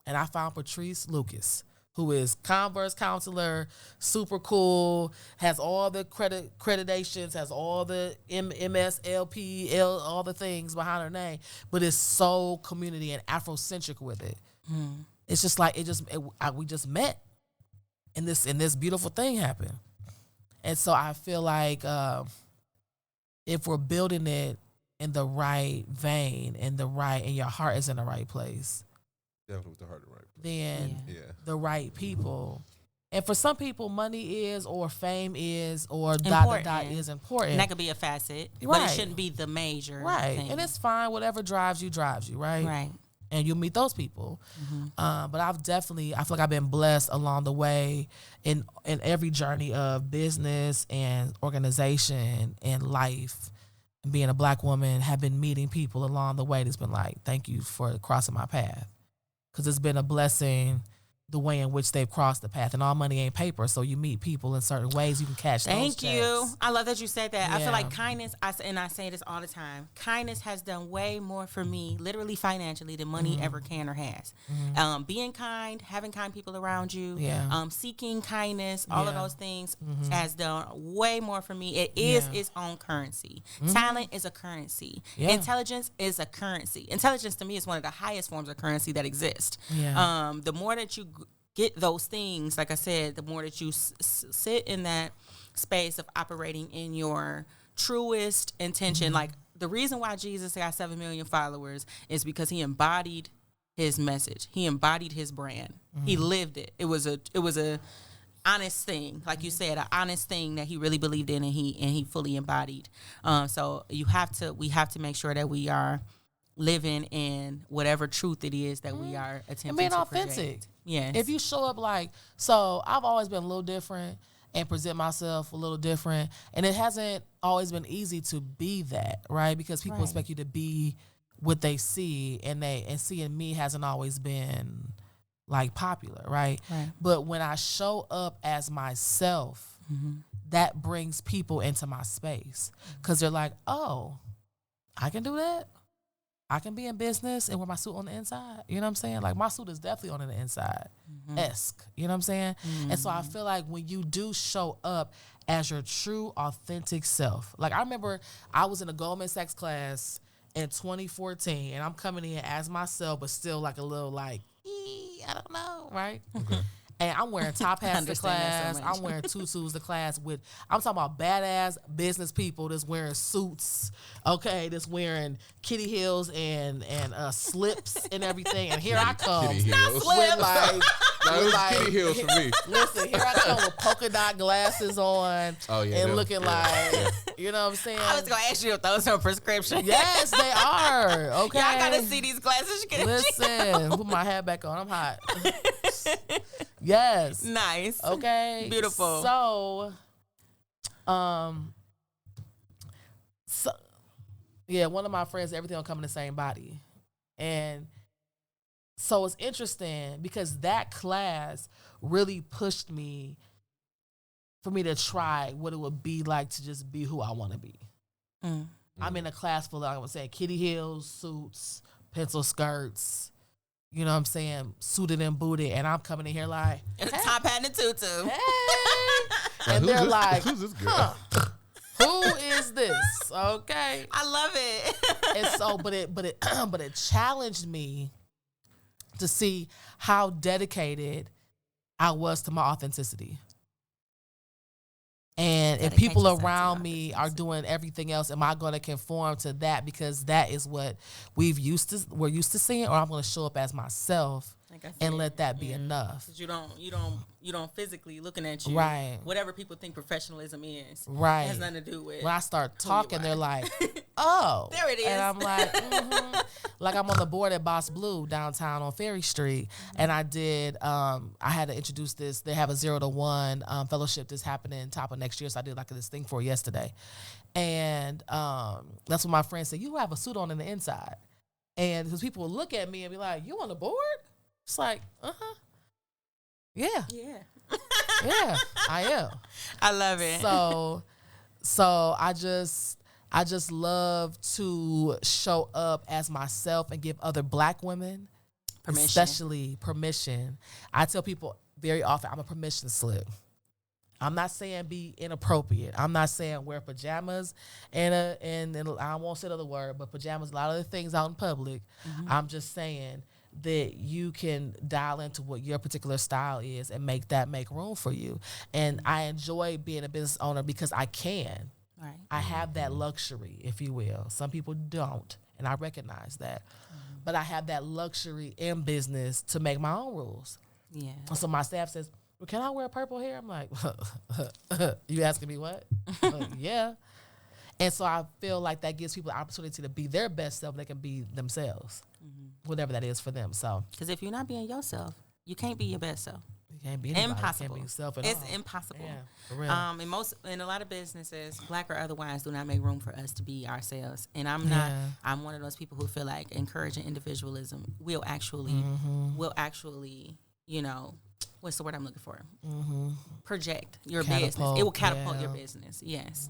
And I found Patrice Lucas, who is Converse counselor, super cool, has all the accreditations, has all the MSLP, all the things behind her name, but is so community and Afrocentric with it. Mm. It's just like we just met, and this beautiful thing happened. And so I feel like if we're building it in the right vein, and your heart is in the right place. Definitely with the heart right. Then the right people. And for some people, money is, or fame is, or dot is important. And that could be a facet, but it shouldn't be the major thing. And it's fine. Whatever drives you, right? Right. And you'll meet those people. Mm-hmm. But I feel like I've been blessed along the way in every journey of business and organization and life. And being a Black woman, have been meeting people along the way that's been like, thank you for crossing my path. Because it's been a blessing the way in which they've crossed the path. And all money ain't paper, so you meet people in certain ways. You can catch those checks. Thank you. I love that you said that. Yeah. I feel like kindness, and I say this all the time, kindness has done way more for me, literally financially, than money ever can or has. Mm-hmm. Being kind, having kind people around you, seeking kindness, all of those things has done way more for me. It is its own currency. Mm-hmm. Talent is a currency. Yeah. Intelligence is a currency. Intelligence to me is one of the highest forms of currency that exist. Yeah. The more that you get those things, like I said, the more that you sit in that space of operating in your truest intention. Like the reason why Jesus got 7 million followers is because he embodied his message. He embodied his brand. He lived it. It was a honest thing, like you said, an honest thing that he really believed in, and he fully embodied. So we have to make sure that we are living in whatever truth it is that we are attempting and being to authentic. Project. Yes. If you show up so I've always been a little different and present myself a little different, and it hasn't always been easy to be that, right? Because people expect you to be what they see, and seeing me hasn't always been like popular, right? But when I show up as myself, that brings people into my space, because they're like, oh, I can do that. I can be in business and wear my suit on the inside. You know what I'm saying? Like, my suit is definitely on the inside. Esque. You know what I'm saying? And so I feel like when you do show up as your true, authentic self. Like, I remember I was in a Goldman Sachs class in 2014, and I'm coming in as myself, but still like a little like, I don't know, right? Okay. And I'm wearing top hats to class. I'm wearing tutus to class with, I'm talking about badass business people that's wearing suits, okay, that's wearing kitty heels and slips and everything. And here I come. Kitty heels. Kitty heels for me. Listen, here I come with polka dot glasses on and looking like, you know what I'm saying? I was going to ask you if those are prescription. Yes, they are, okay? Y'all got to see these glasses. Listen, put my hat back on. I'm hot. Yes. Nice. Okay. Beautiful. So, one of my friends, everything will come in the same body. And so it's interesting because that class really pushed me for me to try what it would be like to just be who I want to be. I'm in a class full of, I would say, kitty heels, suits, pencil skirts, you know what I'm saying, suited and booted, and I'm coming in here like, hey. Top hat and a tutu. Hey. And they're like, who's this girl? Who is this? Okay. I love it. And so, but it challenged me to see how dedicated I was to my authenticity. And if people around me are doing everything else, am I going to conform to that because that is what we're used to seeing, or I'm going to show up as myself and let that be enough? Because you don't physically looking at you, right? Whatever people think professionalism is, right, it has nothing to do with. When I start talking, they're like, "Oh, there it is," and I'm like, like I'm on the board at Boss Blue downtown on Ferry Street, and I did. I had to introduce this. They have a 0 to 1 fellowship that's happening top of next year, so I did like this thing for yesterday, and that's what my friend said. You have a suit on in the inside, and because people will look at me and be like, "You on the board?" It's like, yeah, yeah, I am. I love it. So I just love to show up as myself and give other Black women, especially permission. I tell people very often, I'm a permission slip. I'm not saying be inappropriate. I'm not saying wear pajamas and I won't say the other word, but pajamas, a lot of the things out in public. I'm just saying that you can dial into what your particular style is and make room for you. And I enjoy being a business owner because I can. Right. I have that luxury, if you will. Some people don't, and I recognize that. But I have that luxury in business to make my own rules. Yeah. So my staff says, well, can I wear purple hair? I'm like, you asking me what? Yeah. And so I feel like that gives people the opportunity to be their best self. They can be themselves, whatever that is for them. So, because if you're not being yourself, you can't be your best self. You can't be anybody. Impossible. You can't be yourself at it's all. impossible. Yeah, for real. In a lot of businesses, Black or otherwise, do not make room for us to be ourselves. And I'm I'm one of those people who feel like encouraging individualism will actually, you know, what's the word I'm looking for? Project your business. It will catapult your business. Yes.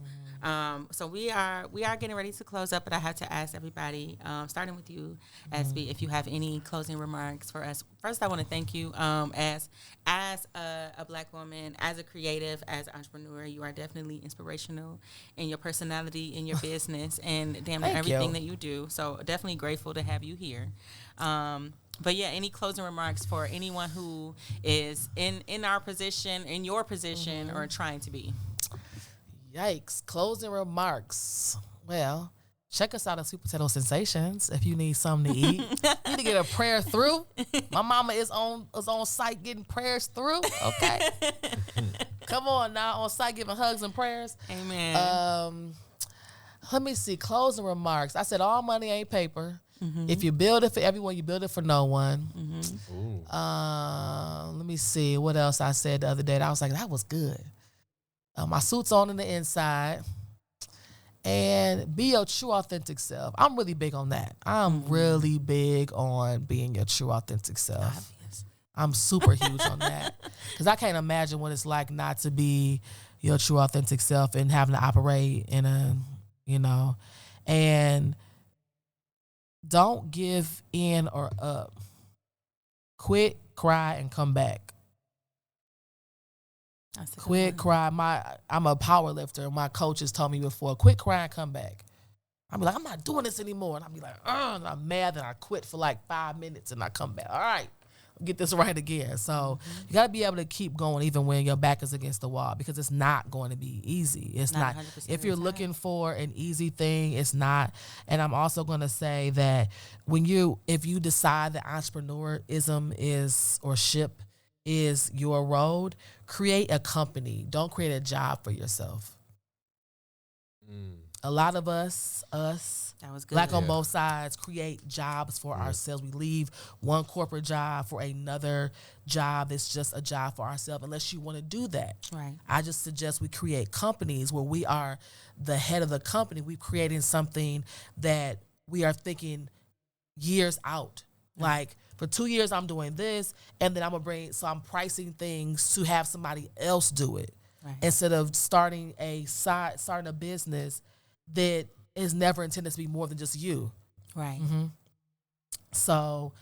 So we are getting ready to close up, but I have to ask everybody, starting with you, Espy, if you have any closing remarks for us. First, I want to thank you as a Black woman, as a creative, as an entrepreneur. You are definitely inspirational in your personality, in your business, and damn near everything that you do. So definitely grateful to have you here. But yeah, any closing remarks for anyone who is in our position, in your position, or trying to be? Yikes. Closing remarks. Well, check us out at Sweet Potato Sensations if you need something to eat. You need to get a prayer through. My mama is on site getting prayers through. Okay. Come on now, on site giving hugs and prayers. Amen. Let me see. Closing remarks. I said all money ain't paper. If you build it for everyone, you build it for no one. Let me see what else I said the other day. I was like, that was good. My suit's on the inside. And be your true, authentic self. I'm really big on that. I'm really big on being your true, authentic self. Obvious. I'm super huge on that. Because I can't imagine what it's like not to be your true, authentic self and having to operate in a, and don't give in or up. Quit, cry, and come back. Quit, cry. I'm a power lifter. My coaches told me before, quit, cry, and come back. I'll be like, I'm not doing this anymore. And I'll be like, and I'm mad that I quit for like 5 minutes and I come back. All right, get this right again. So you got to be able to keep going even when your back is against the wall, because it's not going to be easy. It's not. If you're looking for an easy thing, it's not. And I'm also going to say that if you decide that entrepreneurism is your road, create a company. Don't create a job for yourself. A lot of us, that was good. Black on both sides, create jobs for ourselves. We leave one corporate job for another job that's just a job for ourselves, unless you want to do that. Right. I just suggest we create companies where we are the head of the company. We're creating something that we are thinking years out. Like, for 2 years, I'm doing this, and then I'm pricing things to have somebody else do it. instead of starting a business that is never intended to be more than just you. Right. Mm-hmm. So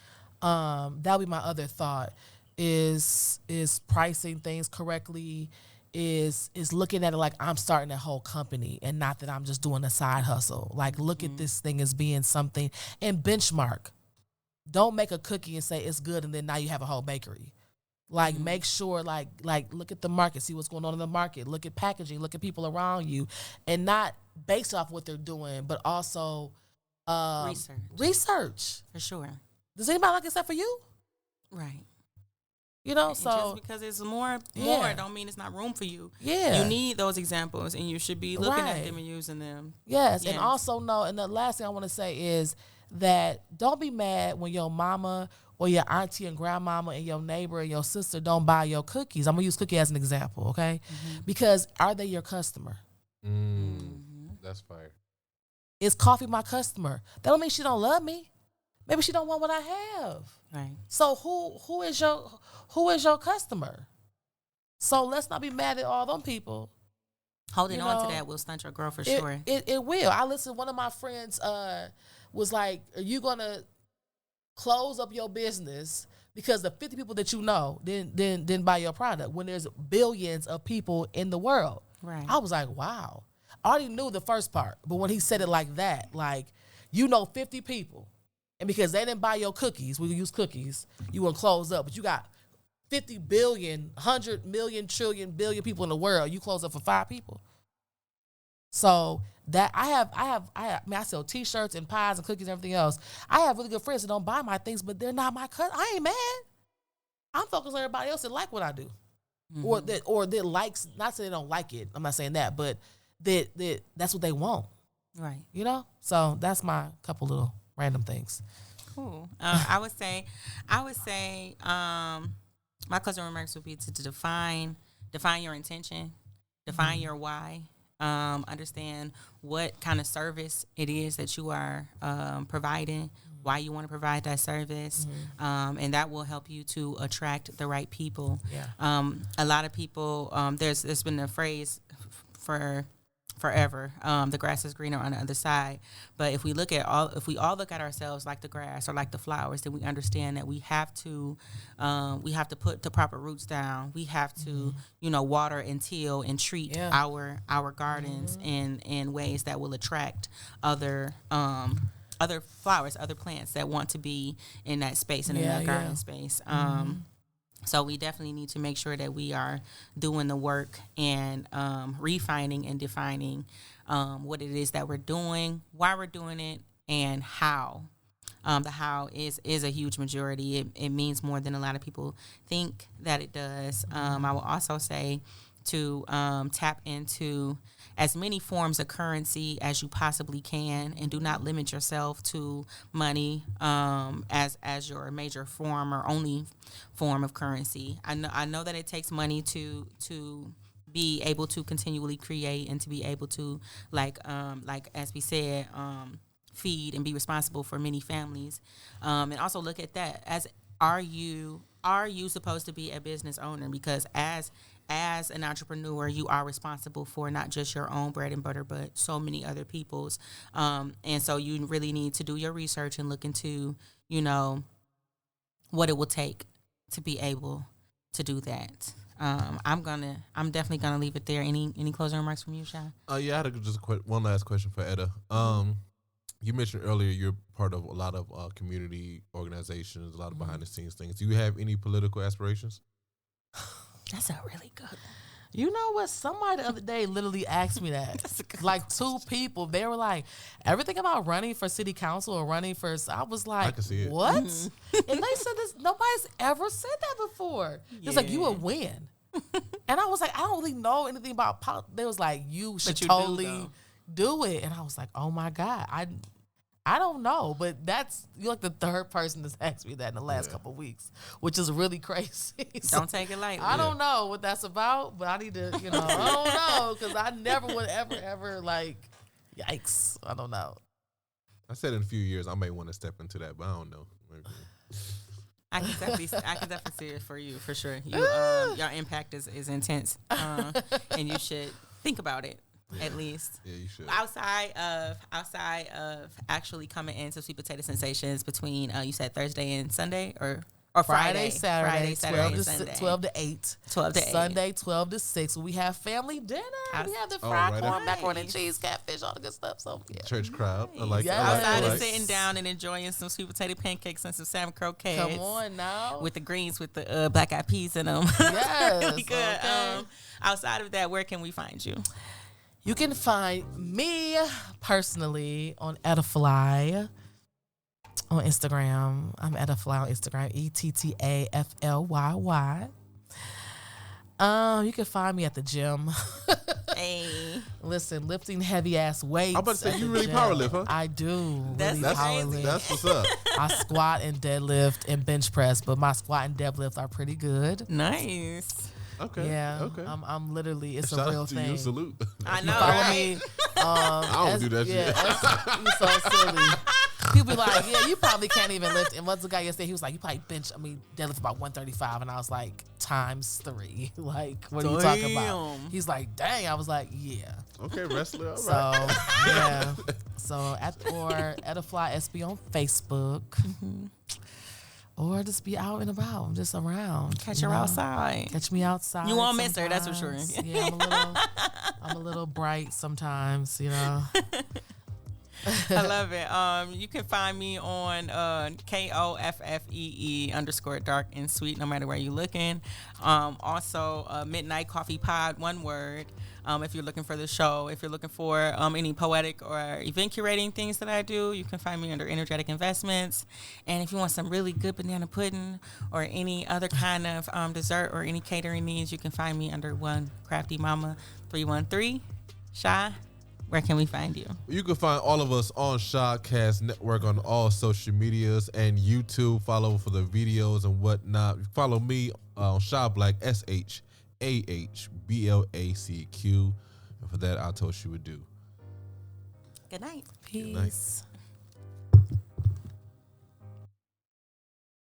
that would be my other thought is pricing things correctly, is looking at it like I'm starting a whole company and not that I'm just doing a side hustle. Like, look at this thing as being something, and benchmark. Don't make a cookie and say it's good and then now you have a whole bakery. Like, make sure, like look at the market, see what's going on in the market, look at packaging, look at people around you, and not based off what they're doing, but also research. For sure. Does anybody like it except for you? Right. You know, and so just because it's more don't mean it's not room for you. Yeah. You need those examples and you should be looking at them and using them. Yes. And also know, and the last thing I want to say is that don't be mad when your mama or your auntie and grandmama and your neighbor and your sister don't buy your cookies. I'm going to use cookie as an example, okay? Mm-hmm. Because are they your customer? That's fire. Is Koffee my customer? That don't mean she don't love me. Maybe she don't want what I have. Right. So who is your customer? So let's not be mad at all them people. Holding on to that will stunt your growth for sure. It will. I listened. One of my friends was like, "Are you gonna close up your business because the 50 people that you know didn't buy your product when there's billions of people in the world?" Right. I was like, wow. I already knew the first part, but when he said it like that, like, you know 50 people, and because they didn't buy your cookies, we use cookies, you want to close up, but you got 50 billion, 100 million, trillion, billion people in the world, you close up for 5 people. So that I mean, I sell t-shirts and pies and cookies and everything else. I have really good friends that don't buy my things, but they're not my cousin. I ain't mad. I'm focused on everybody else that like what I do. Mm-hmm. Or that likes, not saying they don't like it, I'm not saying that, but that that's what they want. Right. You know? So that's my couple little random things. Cool. I would say my closing remarks would be to define your intention, define your why, understand what kind of service it is that you are providing, why you want to provide that service, and that will help you to attract the right people. Yeah. A lot of people, there's been a phrase for forever, the grass is greener on the other side. But if we all look at ourselves like the grass or like the flowers, then we understand that we have to put the proper roots down. We have to, water and till and treat our gardens in ways that will attract other flowers, other plants that want to be in that space and in that garden space. So we definitely need to make sure that we are doing the work and refining and defining what it is that we're doing, why we're doing it, and how. The how is a huge majority. It means more than a lot of people think that it does. I will also say to tap into as many forms of currency as you possibly can, and do not limit yourself to money as your major form or only form of currency. I know that it takes money to be able to continually create and to be able to like as we said, feed and be responsible for many families, and also look at that as are you supposed to be a business owner? Because as an entrepreneur, you are responsible for not just your own bread and butter, but so many other people's. And so you really need to do your research and look into, what it will take to be able to do that. I'm definitely gonna leave it there. Any closing remarks from you, Shah? Yeah, I had one last question for Etta. You mentioned earlier you're part of a lot of community organizations, a lot of behind the scenes things. Do you have any political aspirations? That's a really good one. You know what? Somebody the other day literally asked me that. Like 2 people. They were like, everything about running for city council or running for... I was like, I can see it. What? And they said this. Nobody's ever said that before. It's like, you would win. And I was like, I don't really know anything about politics. They was like, you should totally do it. And I was like, oh my God. I don't know, but you're like the 3rd person that's asked me that in the last couple of weeks, which is really crazy. So don't take it lightly. I don't know what that's about, but I need to, I don't know, because I never would ever like, yikes, I don't know. I said in a few years I may want to step into that, but I don't know. Maybe. I can definitely see it for you, for sure. You, your impact is intense, and you should think about it. Yeah. At least. Yeah, you should. Outside of actually coming into Sweet Potato Sensations between you said Thursday and Sunday or Friday, Saturday, and Sunday. 12 to 8. 12 to 8. Sunday, 12 to 6. We have family dinner. We have the fried corn, macaroni and cheese, catfish, all the good stuff. So, yeah. Church crowd. I like Yes. it. Outside I of like sitting down and enjoying some sweet potato pancakes and some salmon croquettes. Come on now. With the greens with the black eyed peas in them. Yes. We good. Okay. Outside of that, where can we find you? You can find me personally on Ettafly on Instagram. I'm Ettafly on Instagram, ETTAFLYY. You can find me at the gym. Hey. Listen, lifting heavy ass weights. I'm about to say, you really power lift, huh? I do. That's really crazy. power lift. That's what's up. I squat and deadlift and bench press, but my squat and deadlift are pretty good. Nice. Okay. Yeah. Okay. I'm literally, it's Shout a real out to thing. you. Salute. I know, Follow right? me. I don't do that shit. You so silly. People be like, yeah, you probably can't even lift. And what's the guy yesterday? He was like, you probably deadlift about 135. And I was like, times 3. Like, what are you talking about? Damn. He's like, dang. I was like, yeah. Okay, wrestler. All So, right. yeah. So, or Ettafly Espy on Facebook. Or just be out and about, just around. Catch her outside. Catch me outside. You won't miss her, that's for sure. sometimes. Yeah, I'm a little bright sometimes, you know. I love it. You can find me on KOFFEE_dark and sweet, no matter where you're looking. Also, Midnight Coffee Pod, one word. If you're looking for the show, if you're looking for any poetic or event curating things that I do, you can find me under Energetic Investments. And if you want some really good banana pudding or any other kind of dessert or any catering needs, you can find me under One Crafty Mama 313. Shy, where can we find you? You can find all of us on Shahcast Network on all social medias and YouTube. Follow for the videos and whatnot. Follow me on Shah Black, SHAHBLACQ. And for that, I told you would do. Good night. Peace. Good night.